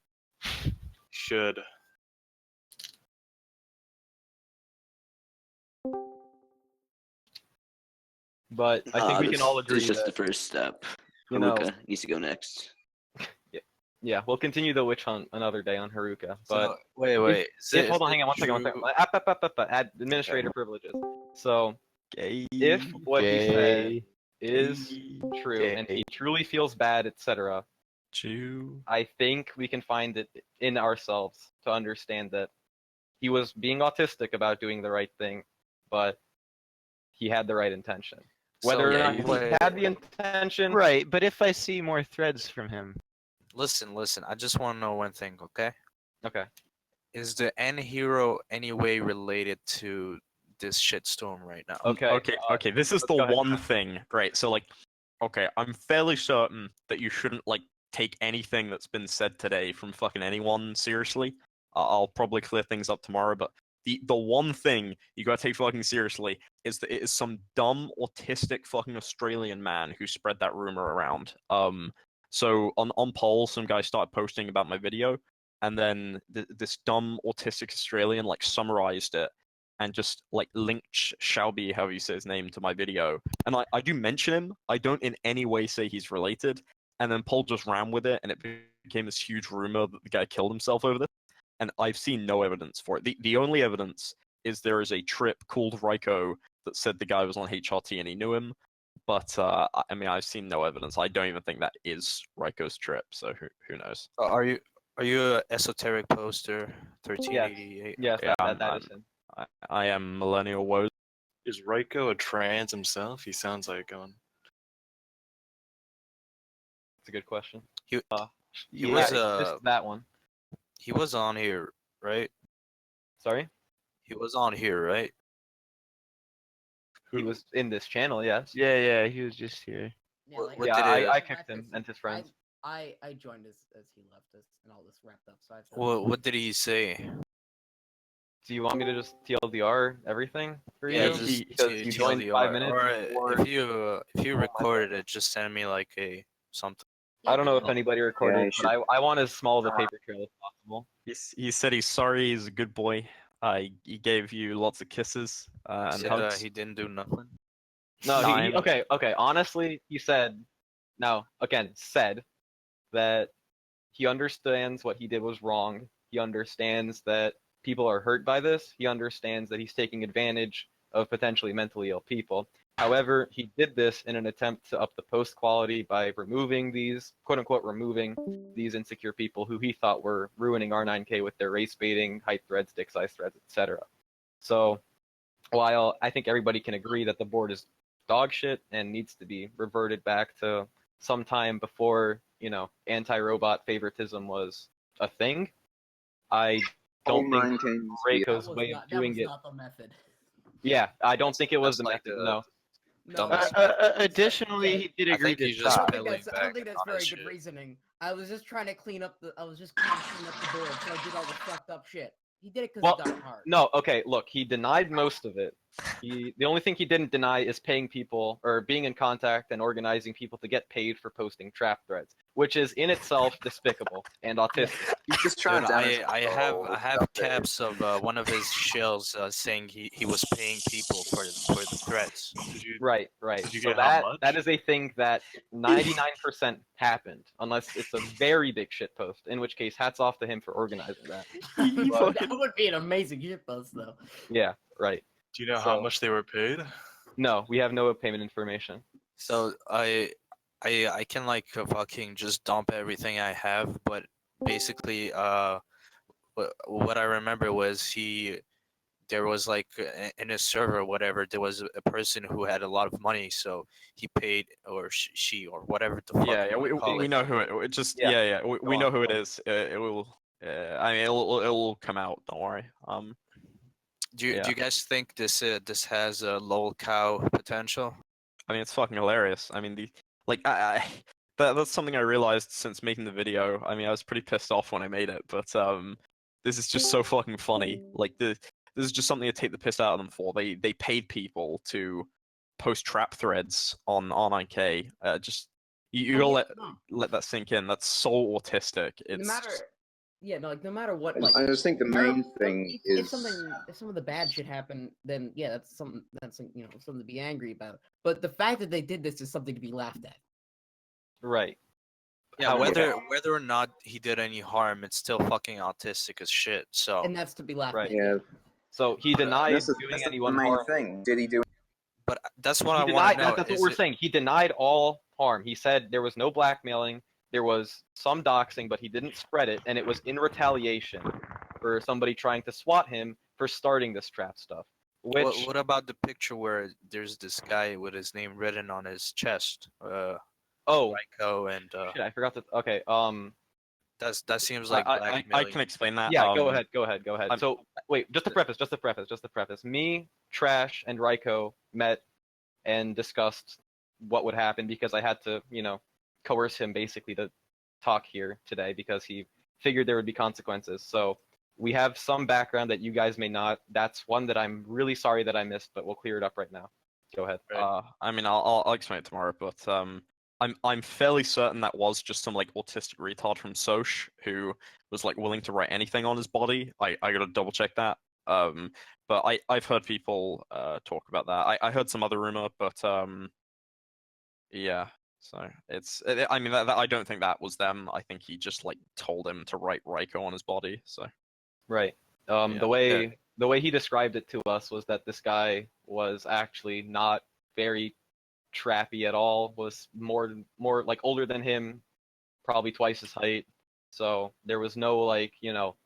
Should. But I think we can all agree It's just that, the first step. you know, Haruka needs to go next. yeah, we'll continue the witch hunt another day on Haruka. But wait. hold on, hang on one second. Add administrator privileges. So if what he said is true and he truly feels bad, etc., I think we can find it in ourselves to understand that he was being autistic about doing the right thing, but he had the right intention. Whether or not he had the intention, Right, but if I see more threads from him. Listen. I just want to know one thing, okay? okay. Is the end hero any way related to this shitstorm right now? Okay. This is the go ahead. one thing, right? So, like, okay, I'm fairly certain that you shouldn't, like, take anything that's been said today from fucking anyone seriously. I'll probably clear things up tomorrow, but the one thing you gotta take fucking seriously is that it is some dumb autistic fucking Australian man who spread that rumor around. So on polls, some guy started posting about my video, and then this dumb autistic Australian like summarized it and just like linked Shelby, however you say his name, to my video. And I do mention him. I don't in any way say he's related. And then Paul just ran with it, and it became this huge rumor that the guy killed himself over this. And I've seen no evidence for it. The only evidence is there is a trip called Reiko that said the guy was on HRT and he knew him. But I mean, I've seen no evidence. I don't even think that is Reiko's trip. So who knows? Are you a esoteric poster 1388? Yes, Yeah, that is him. I am Millennial Woes. Is Reiko a trans himself? He sounds like one. It's a good question. He Yeah, was just that one. he was on here, right? Sorry? He was on here, right? He was in this channel, yes. Yeah, he was just here. Yeah, What- like, what Yeah, did it- I kicked him and his friends. I joined as he left us and all this wrapped up. So I felt What did he say? Do you want me to just TLDR everything for Yeah, you? just Because you joined 5 minutes. Or if you recorded it, just send me like a something. I don't know if anybody recorded, you but I want as small of a paper trail as possible. He said he's sorry. He's a good boy. He gave you lots of kisses and Said, hugs. he didn't do nothing. No, Nine. okay. Honestly, he said, said that he understands what he did was wrong. He understands that people are hurt by this. He understands that he's taking advantage of potentially mentally ill people. However, he did this in an attempt to up the post quality by removing these, quote unquote, removing these insecure people who he thought were ruining R9K with their race baiting, height threads, dick size threads, etc. So, while I think everybody can agree that the board is dog shit and needs to be reverted back to some time before, anti-robot favoritism was a thing, I don't think Reiko's way of doing it. not the method. Yeah, I don't think it was the That's like method. the- No. Dumbest additionally, he did I agree think to he's just stop. I don't think Back that's on very his good shit. reasoning. I was just trying to clean up the. I was just trying to clean up the board, so I did all the fucked up shit. He did it because Well, it got hard. No, okay, look, he denied most of it. The only thing he didn't deny is paying people or being in contact and organizing people to get paid for posting trap threads, which is in itself despicable and autistic. He's just trying Dude, to I have caps of one of his shells saying he was paying people for the threats. Did you? Right. Did you So get how much? that is a thing that 99% happened, unless it's a very big shit post, in which case hats off to him for organizing that. That would be an amazing shitpost, though. Yeah, right. Do you know how So- much they were paid? No, we have no payment information. So I can like fucking just dump everything I have, but basically what I remember was there was like in his server or whatever, there was a person who had a lot of money, so he paid, or she or whatever the fuck Yeah, you wanna call we it. know who it just Yeah. we know who it is. It will I mean it'll come out, don't worry. Do you yeah. guys think this has a lol cow potential? I mean it's fucking hilarious. I mean that's something I realized since making the video. I mean I was pretty pissed off when I made it, but this is just so fucking funny. Like this is just something to take the piss out of them for. They paid people to post trap threads on R9K. Just you gotta let that sink in. That's so autistic. It's No matter what, like, I just think the main thing if is some of the bad shit happened, then yeah, that's something to be angry about. But the fact that they did this is something to be laughed at. Right. Yeah, However- whether or not he did any harm, it's still fucking autistic as shit. So And that's to be laughed Right. at. yeah. So he denied That's doing the anyone main harm. thing. Did he do? but that's what He I want denied, to know. that's what is we're it- saying. He denied all harm. He said there was no blackmailing, there was some doxing, but he didn't spread it, and it was in retaliation for somebody trying to swat him for starting this trap stuff. Which What about the picture where there's this guy with his name written on his chest? oh Reiko, and shit, I forgot that. Okay, that seems like I blackmailing. can explain that. yeah, go ahead. I'm- So wait, just to preface. Me, Trash, and Reiko met and discussed what would happen because I had to, coerce him basically to talk here today because he figured there would be consequences. So we have some background that you guys may not. That's one that I'm really sorry that I missed, but we'll clear it up right now. Go ahead. I mean, I'll explain it tomorrow, but I'm fairly certain that was just some like autistic retard from Soch who was like willing to write anything on his body. I gotta double check that. But I've heard people talk about that. I heard some other rumor, but yeah. So I mean, I don't think that was them. I think he just like told him to write Reiko on his body. So Right. Yeah. The way he described it to us was that this guy was actually not very trappy at all. Was more like older than him, probably twice his height. So there was no like, you know,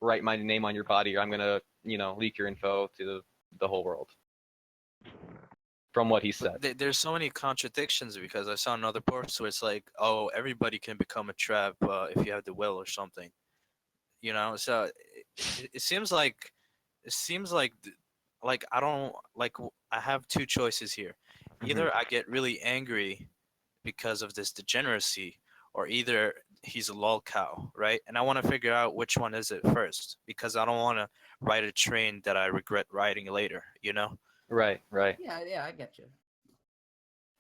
write my name on your body or I'm gonna, you know, leak your info to the whole world. From what he said. There's so many contradictions because I saw another post where it's like, oh, everybody can become a trap if you have the will or something. You know, so it seems like I don't like I have two choices here. Either I get really angry because of this degeneracy, or either he's a lol cow, right? And I want to figure out which one is it first because I don't want to ride a train that I regret riding later. You know? Right. Yeah, I get you.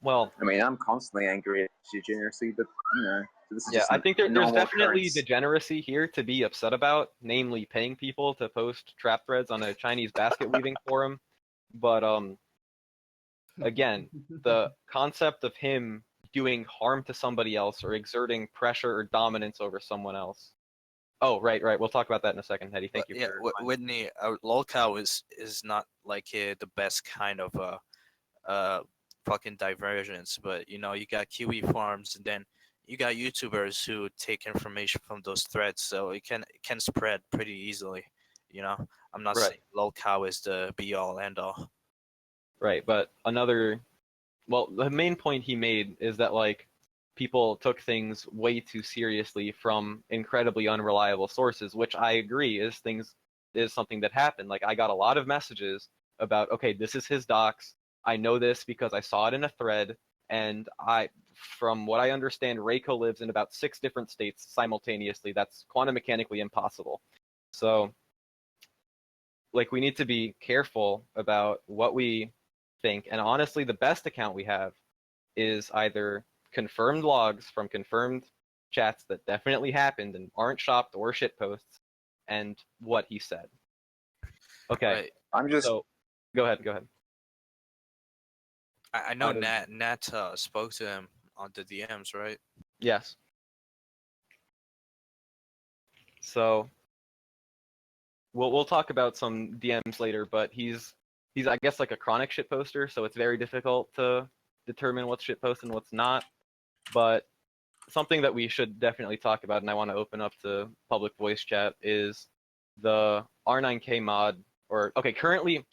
Well, I mean, I'm constantly angry at degeneracy, but you know, this is yeah, just I think there's normal definitely occurrence. degeneracy here to be upset about, namely paying people to post trap threads on a Chinese basket weaving forum. But again, the concept of him doing harm to somebody else or exerting pressure or dominance over someone else. Oh, right. We'll talk about that in a second, Hetty. Thank you. Yeah, for Whitney, lolcow is not like the best kind of fucking divergence, but you know you got KiwiFarms and then you got YouTubers who take information from those threads, so it can spread pretty easily. You know, I'm not saying lolcow is the be all end all. Right, but the main point he made is that like people took things way too seriously from incredibly unreliable sources, which I agree is something that happened. Like I got a lot of messages about, okay, this is his docs. I know this because I saw it in a thread, and from what I understand, Reiko lives in about 6 different states simultaneously. That's quantum mechanically impossible. So like we need to be careful about what we think, and honestly the best account we have is either confirmed logs from confirmed chats that definitely happened and aren't shopped or shit posts, and what he said. Okay. Right. So go ahead. I know Nat spoke to him on the DMs, right? Yes. So we'll talk about some DMs later, but he's I guess like a chronic shit poster, so it's very difficult to determine what's shit post and what's not. But something that we should definitely talk about, and I want to open up to public voice chat, is the R9K mod. Currently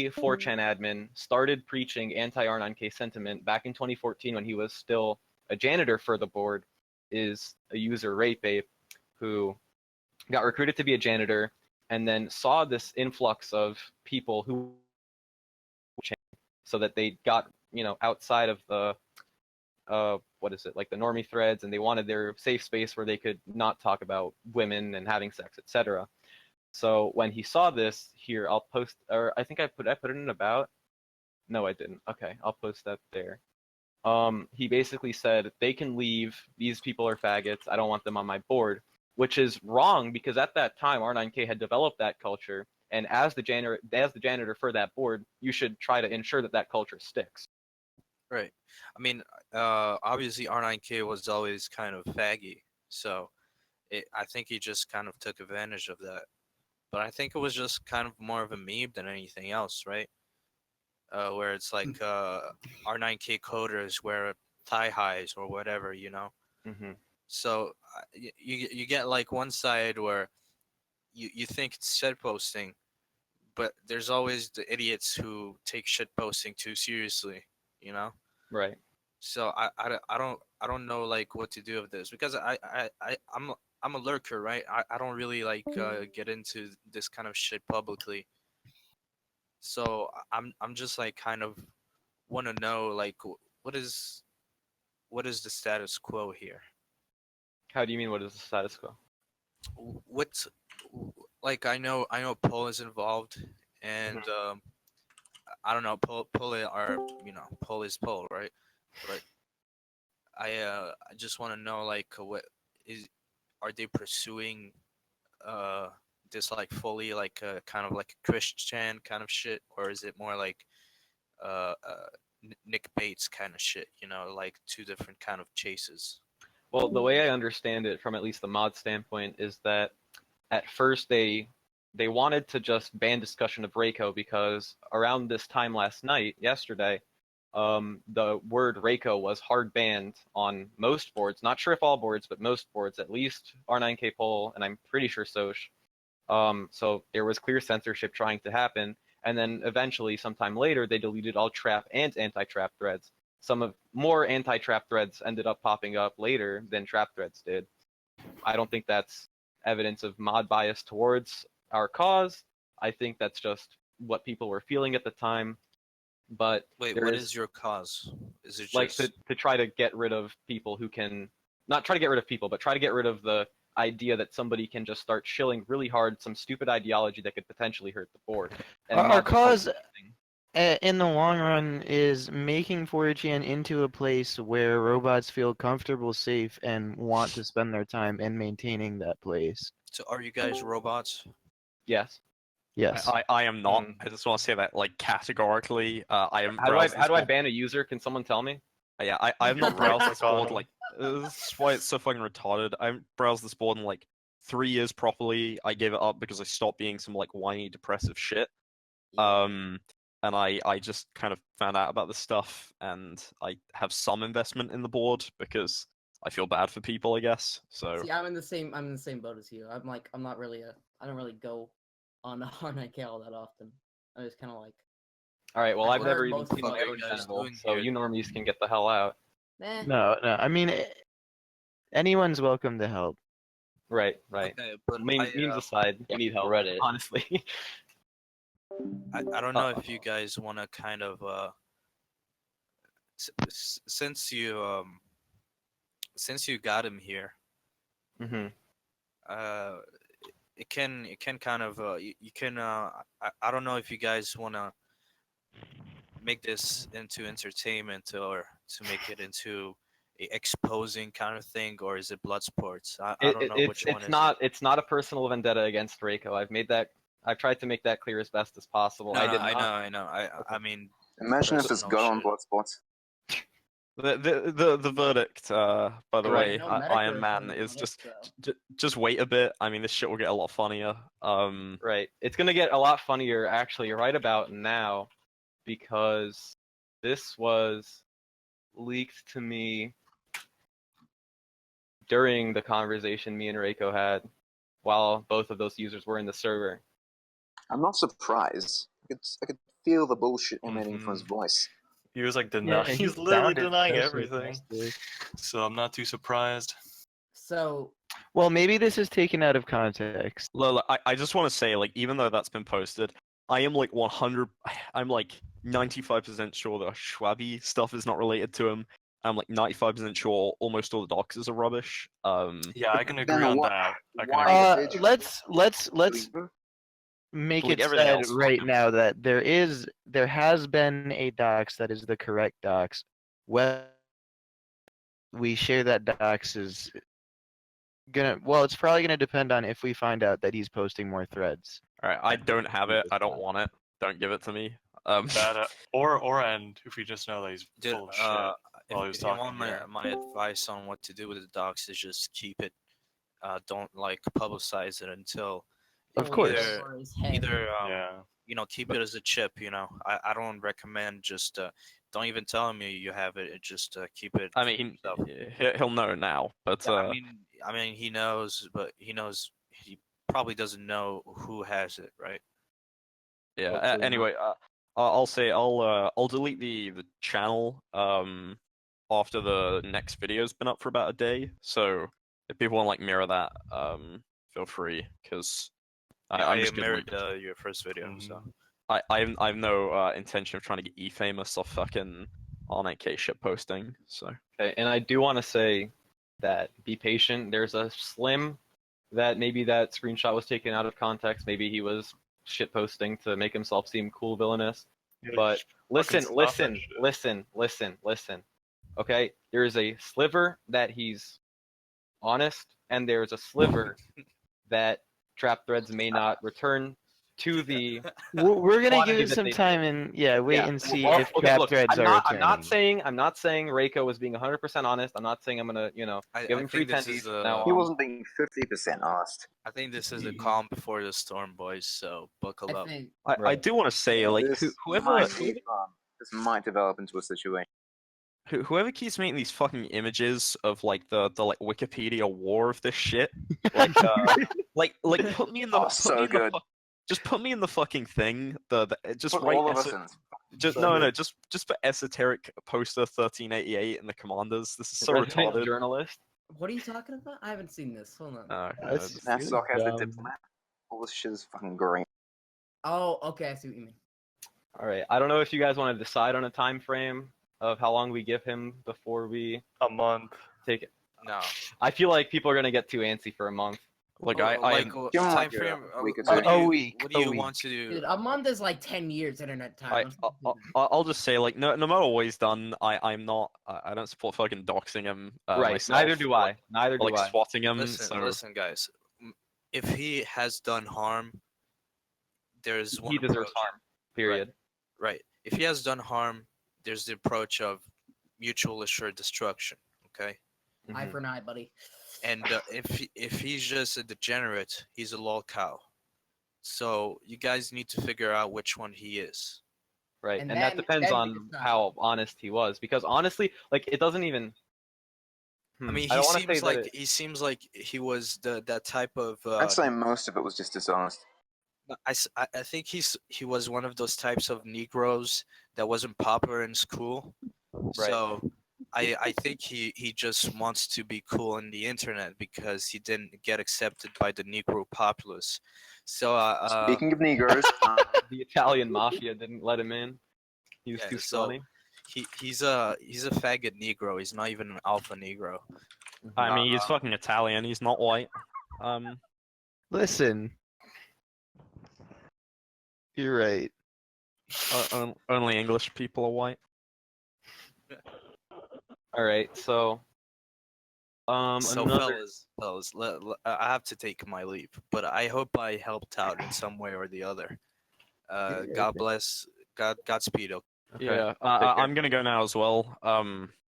4chan admin started preaching anti-R9K sentiment back in 2014 when he was still a janitor for the board, is a user Reiko who got recruited to be a janitor and then saw this influx of people who so that they got, you know, outside of the like the normie threads, and they wanted their safe space where they could not talk about women and having sex, etc. So when he saw this, here I'll post, or I think I put it in about. No, I didn't. Okay, I'll post that there. He basically said they can leave. These people are faggots. I don't want them on my board, which is wrong because at that time R9K had developed that culture, and as the janitor for that board, you should try to ensure that that culture sticks. Right. I mean, obviously R9K was always kind of faggy, so I think he just kind of took advantage of that. But I think it was just kind of more of a meme than anything else, right? Where it's like R9K coders wear thigh highs or whatever, you know. So you get like one side where you think it's shit posting, but there's always the idiots who take shit posting too seriously, you know. Right. So I don't know like what to do with this because I'm a lurker, right? I don't really like get into this kind of shit publicly. So I'm just like kind of want to know like what is the status quo here? How do you mean what is the status quo? what's like I know Poe is involved, and I don't know Poe are Poe is Poe, right? But I just want to know like what is are they pursuing uh this like fully like kind of like a Christian kind of shit, or is it more like uh, uh Nick Bates kind of shit, like two different kind of chases? Well, the way I understand it from at least the mod standpoint is that at first they wanted to just ban discussion of Reiko because around this time last night, yesterday, the word Reiko was hard banned on most boards. Not sure if all boards, but most boards, at least R9K poll, and I'm pretty sure Soch. So there was clear censorship trying to happen, and then eventually, sometime later, they deleted all trap and anti-trap threads. Some of more anti-trap threads ended up popping up later than trap threads did. I don't think that's evidence of mod bias towards our cause. I think that's just what people were feeling at the time. But Wait, what is your cause? Is it like just to try to get rid of people who can not try to get rid of people, but try to get rid of the idea that somebody can just start shilling really hard some stupid ideology that could potentially hurt the board. And Our mods don't cause do anything. in the long run is making 4chan into a place where robots feel comfortable, safe, and want to spend their time in maintaining that place. so? Are you guys robots? Yes. Yes. I am not. I just want to say that like categorically, I am. How do I ban a user? Can someone tell me? Yeah, I have not browsed this Click on board them. like this is why it's so fucking retarded. I haven't browsed this board in like 3 years properly. I gave it up because I stopped being some like whiny depressive shit. And I just kind of found out about this stuff, and I have some investment in the board because I feel bad for people, I guess. So See, I'm in the same boat as you. I'm not really I don't really go on RNK all that often. I just kind of like. All right. Well, I've I've never heard even most seen of my it. own guys channel, doing so here? you normies can get the hell out. Eh. No, no. I mean, anyone's welcome to help. Right, right. Okay, but Memes aside, we need help. Reddit. Honestly. I don't know if you guys want to kind of since you got him here, hmm uh it can kind of you can I don't know if you guys want to make this into entertainment or to make it into a exposing kind of thing, or is it blood sports? I don't know which one is it. It's not a personal vendetta against Reiko. I've tried to make that clear as best as possible. No, I no, did I not. know, I know. I mean, Imagine if it's personal got on shit. Bloodsport. the verdict, by the Right. way, No, Iron Medicare Man is is on it, just so. just wait a bit. I mean, this shit will get a lot funnier. Right. It's gonna get a lot funnier actually right about now, because this was leaked to me during the conversation me and Reiko had while both of those users were in the server. I'm not surprised. I could feel the bullshit emanating from his voice. He was like Yeah, he's literally sounded denying so everything. sarcastic. So I'm not too surprised. So Well, maybe this is taken out of context. Lola, I just want to say, like, even though that's been posted, I am like 100. I'm like 95% sure that Schwabi stuff is not related to him. I'm like 95% sure almost all the doxes are rubbish. Yeah, I can Then agree on why- that. I can why agree on did that. you- Let's Believer? make Delete it everything said else. right now that there has been a dox that is the correct dox. Well, we share that dox is it's probably gonna depend on if we find out that he's posting more threads. All right, I don't have it. I don't want it. Don't give it to me. That or and if we just know that he's Dude, full of shit while he was if you talking want here. my advice on what to do with the docs is just keep it. Don't like publicize it until Of course. either Yeah. keep it as a chip. I don't recommend just don't even tell him you have it. Just keep it. I for mean, yourself. he'll know now, but Yeah, I mean he knows, but he probably doesn't know who has it, right? yeah. Hopefully not. Anyway, I'll say I'll delete the channel after the next video's been up for about a day. So if people want to like mirror that, feel free, because Yeah, I'm I just gonna mirrored like, your first video, so I have no intention of trying to get famous off fucking R9K shit posting. So Okay, and I do want to say that be patient. There's a slim that maybe that screenshot was taken out of context. Maybe he was shitposting to make himself seem cool villainous. But listen, listen. Okay, there is a sliver that he's honest, and there is a sliver that trap threads may not return to the. We're gonna quantity give it that some they time did. and wait and see Well, if okay, trap look, threads I'm are not returning. I'm not saying Reiko was being 100% honest. I'm not saying I'm gonna, give him free think this tendies is from now He on. wasn't being 50% honest. I think this is the calm before the storm, boys. So buckle I up. think I Right. do want to say, like, This whoever might be fun. This might develop into a situation. whoever keeps making these fucking images of like the like Wikipedia war of this shit, like like put me in the Oh, put so me in the good. just put me in the fucking thing. The just Put write all of us in. just So no good. just put esoteric poster 1388 in the commanders. This is so Resident retarded. journalist. what are you talking about? I haven't seen this. Hold on. That's That's sarcastic dumb. diplomat. All this shit is fucking green. Oh, okay. I see what you mean. All right. I don't know if you guys want to decide on a time frame of how long we give him before we A month. take it. No. I feel like people are gonna get too antsy for a month. Like Like Give him time like frame. a week or What two. do A you, week, what do a you week. want to do? Dude, a month is like 10 years internet time. I'll just say, like, no matter what he's done, I'm not I don't support fucking doxing him Right. myself. Neither do I. Neither Or, do like I. swatting him. Listen, So listen, guys. If he has done harm, there's one He deserves approach. harm. Period. Right. If he has done harm, there's the approach of mutual assured destruction. Okay. Eye Mhm. for an eye, buddy. And if he's just a degenerate, he's a lol cow. So you guys need to figure out which one he is. Right. And And that then- depends then we on decide. how honest he was. Because honestly, like it doesn't even. I mean, I he don't want to say seems that like he seems like he was that type of. I'd say most of it was just dishonest. I think he was one of those types of Negroes that wasn't popular in school. Right. So I think he just wants to be cool on the internet because he didn't get accepted by the Negro populace. So Speaking of Negroes, the Italian mafia didn't let him in. He was yeah, too so scrawny. he's a faggot Negro. He's not even an alpha Negro. I mean, he's fucking Italian. He's not white. Listen, you're right. Only English people are white. All right. So. So Another. fellas, I have to take my leave, but I hope I helped out in some way or the other. God bless, Godspeed. Okay. Okay. Yeah, Take care. I'm gonna go now as well.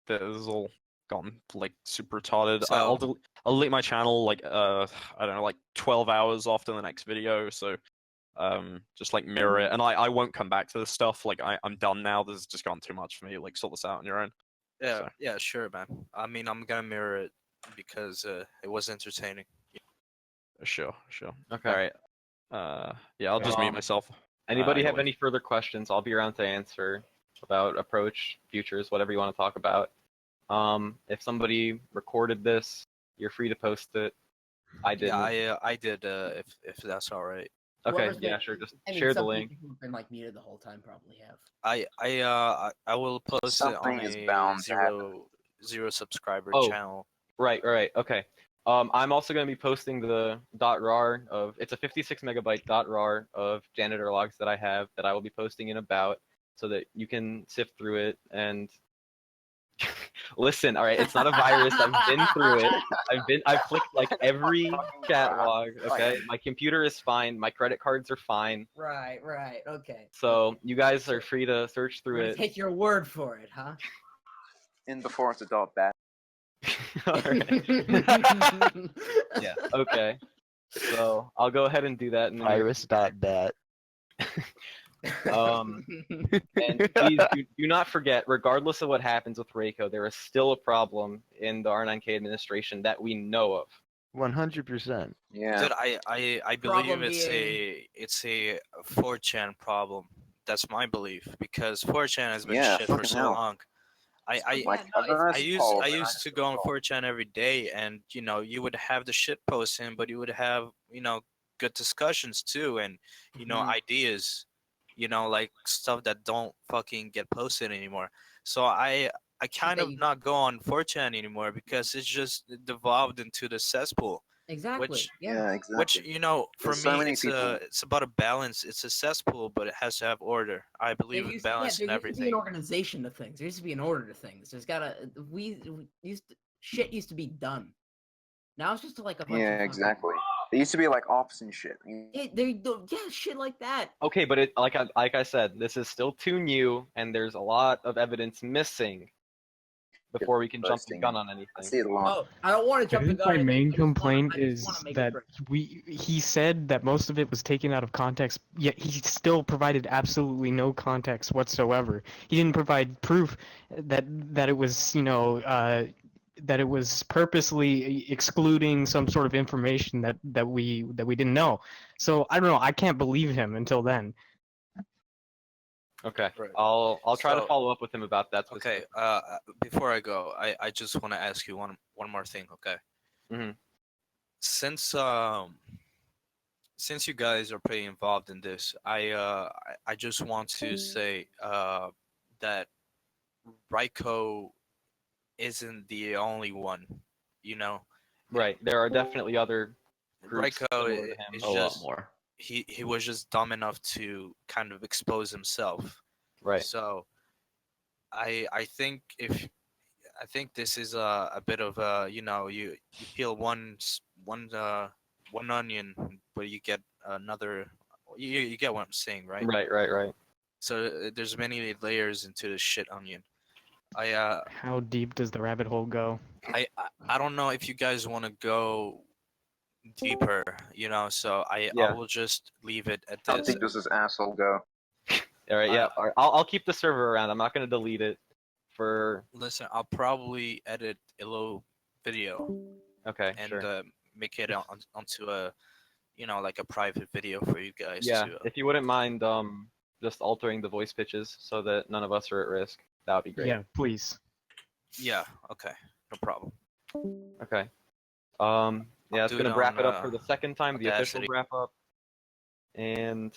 This is all gone like super retarded. So- I'll delete my channel like I don't know, like 12 hours after the next video. So just like mirror it, and I won't come back to this stuff. Like I'm done now. This has just gone too much for me. Like sort this out on your own. Yeah, So. yeah, sure, man. I mean, I'm gonna mirror it because it was entertaining. Sure. Okay. All right. Yeah, I'll just mute myself. Anybody have anyway. any further questions? I'll be around to answer about approach, futures, whatever you want to talk about. If somebody recorded this, you're free to post it. I didn't. Yeah, I did. If that's all right. Okay, Whoever's yeah, been- sure. Just I mean, share the some link. people who've been like muted the whole time probably have. I will post it on Something is a bound to happen. zero subscriber Oh. channel. Right. Okay. I'm also going to be posting the .rar of, it's a 56 megabyte .rar of janitor logs that I have that I will be posting in about, so that you can sift through it and listen. All right, it's not a virus. I've been through it. I've clicked like every chat log. Okay, my computer is fine. My credit cards are fine. Right. Okay. So you guys are free to search We're through gonna it. take your word for it, huh? in before it's a dot bat. All right. Yeah. Okay. So I'll go ahead and do that. In the near Virus.dat. And please do not forget, regardless of what happens with Reiko, there is still a problem in the R9K administration that we know of. 100%. Yeah. Dude, I believe Problem it's a 4chan problem. That's my belief because 4chan has been Yeah, shit for fucking so hell. long. Like, I don't know, I used to go on 4chan every day, and you would have the shit posting, but you would have good discussions too, and ideas, like stuff that don't fucking get posted anymore. So I kind of not go on 4chan anymore because it's just devolved into the cesspool. Exactly. Which yeah. exactly. Which for There's so me, many it's people. it's about a balance. It's a cesspool, but it has to have order. I There believe in used, yeah, balance there and used to be an everything. organization to things. There used to be an order to things. There's gotta shit used to be done. Now it's just like a bunch of Yeah, fucking, exactly. They used to be like ops and shit. yeah, shit like that. Okay, but like I said, this is still too new, and there's a lot of evidence missing before we can jump the gun on I anything. see it a lot. Oh, I don't want to I jump the think gun. my on anything. main I just wanna- complaint I just wanna is make it that clear. he said that most of it was taken out of context, yet he still provided absolutely no context whatsoever. He didn't provide proof that it was, that it was purposely excluding some sort of information that we didn't know. So I don't know. I can't believe him until then. Okay, Right. I'll try to So- follow up with him about that. Okay. Specific. Before I go, I just want to ask you one more thing. Okay. Mhm. Since you guys are pretty involved in this, I just want to say that Reiko isn't the only one. You know, Right, there are definitely other groups Reiko similar to him. is A lot just more. he was just dumb enough to kind of expose himself. Right. So I think this is a bit of you peel one onion, but you get another. You get what I'm saying, right? Right. So there's many layers into the shit onion. How deep does the rabbit hole go? I don't know if you guys want to go deeper, so I Yeah. will just leave it at How this. deep does this asshole go? All right, yeah. All right, I'll keep the server around. I'm not gonna delete it for. Listen, I'll probably edit a little video Okay, and sure. make it onto a like a private video for you guys Yeah, to if you wouldn't mind, just altering the voice pitches so that none of us are at risk, that would be great. Yeah, please. yeah, okay, no problem. Okay. Yeah, I'll that's do gonna it wrap on, it up for the second time, the official Audacity. wrap up. And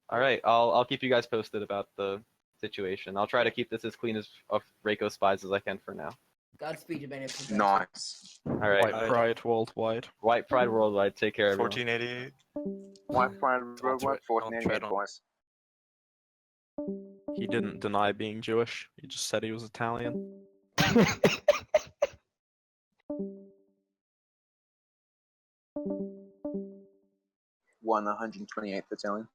all right, I'll keep you guys posted about the situation. I'll try to keep this as clean of Reiko spies as I can for now. Godspeed, you man. Nice. All right. White pride worldwide. White pride worldwide. Take care, everyone. 1488. White Pride Don't Worldwide tread- don't 1488, tread on- boys. He didn't deny being Jewish. He just said he was Italian. 128th Battalion.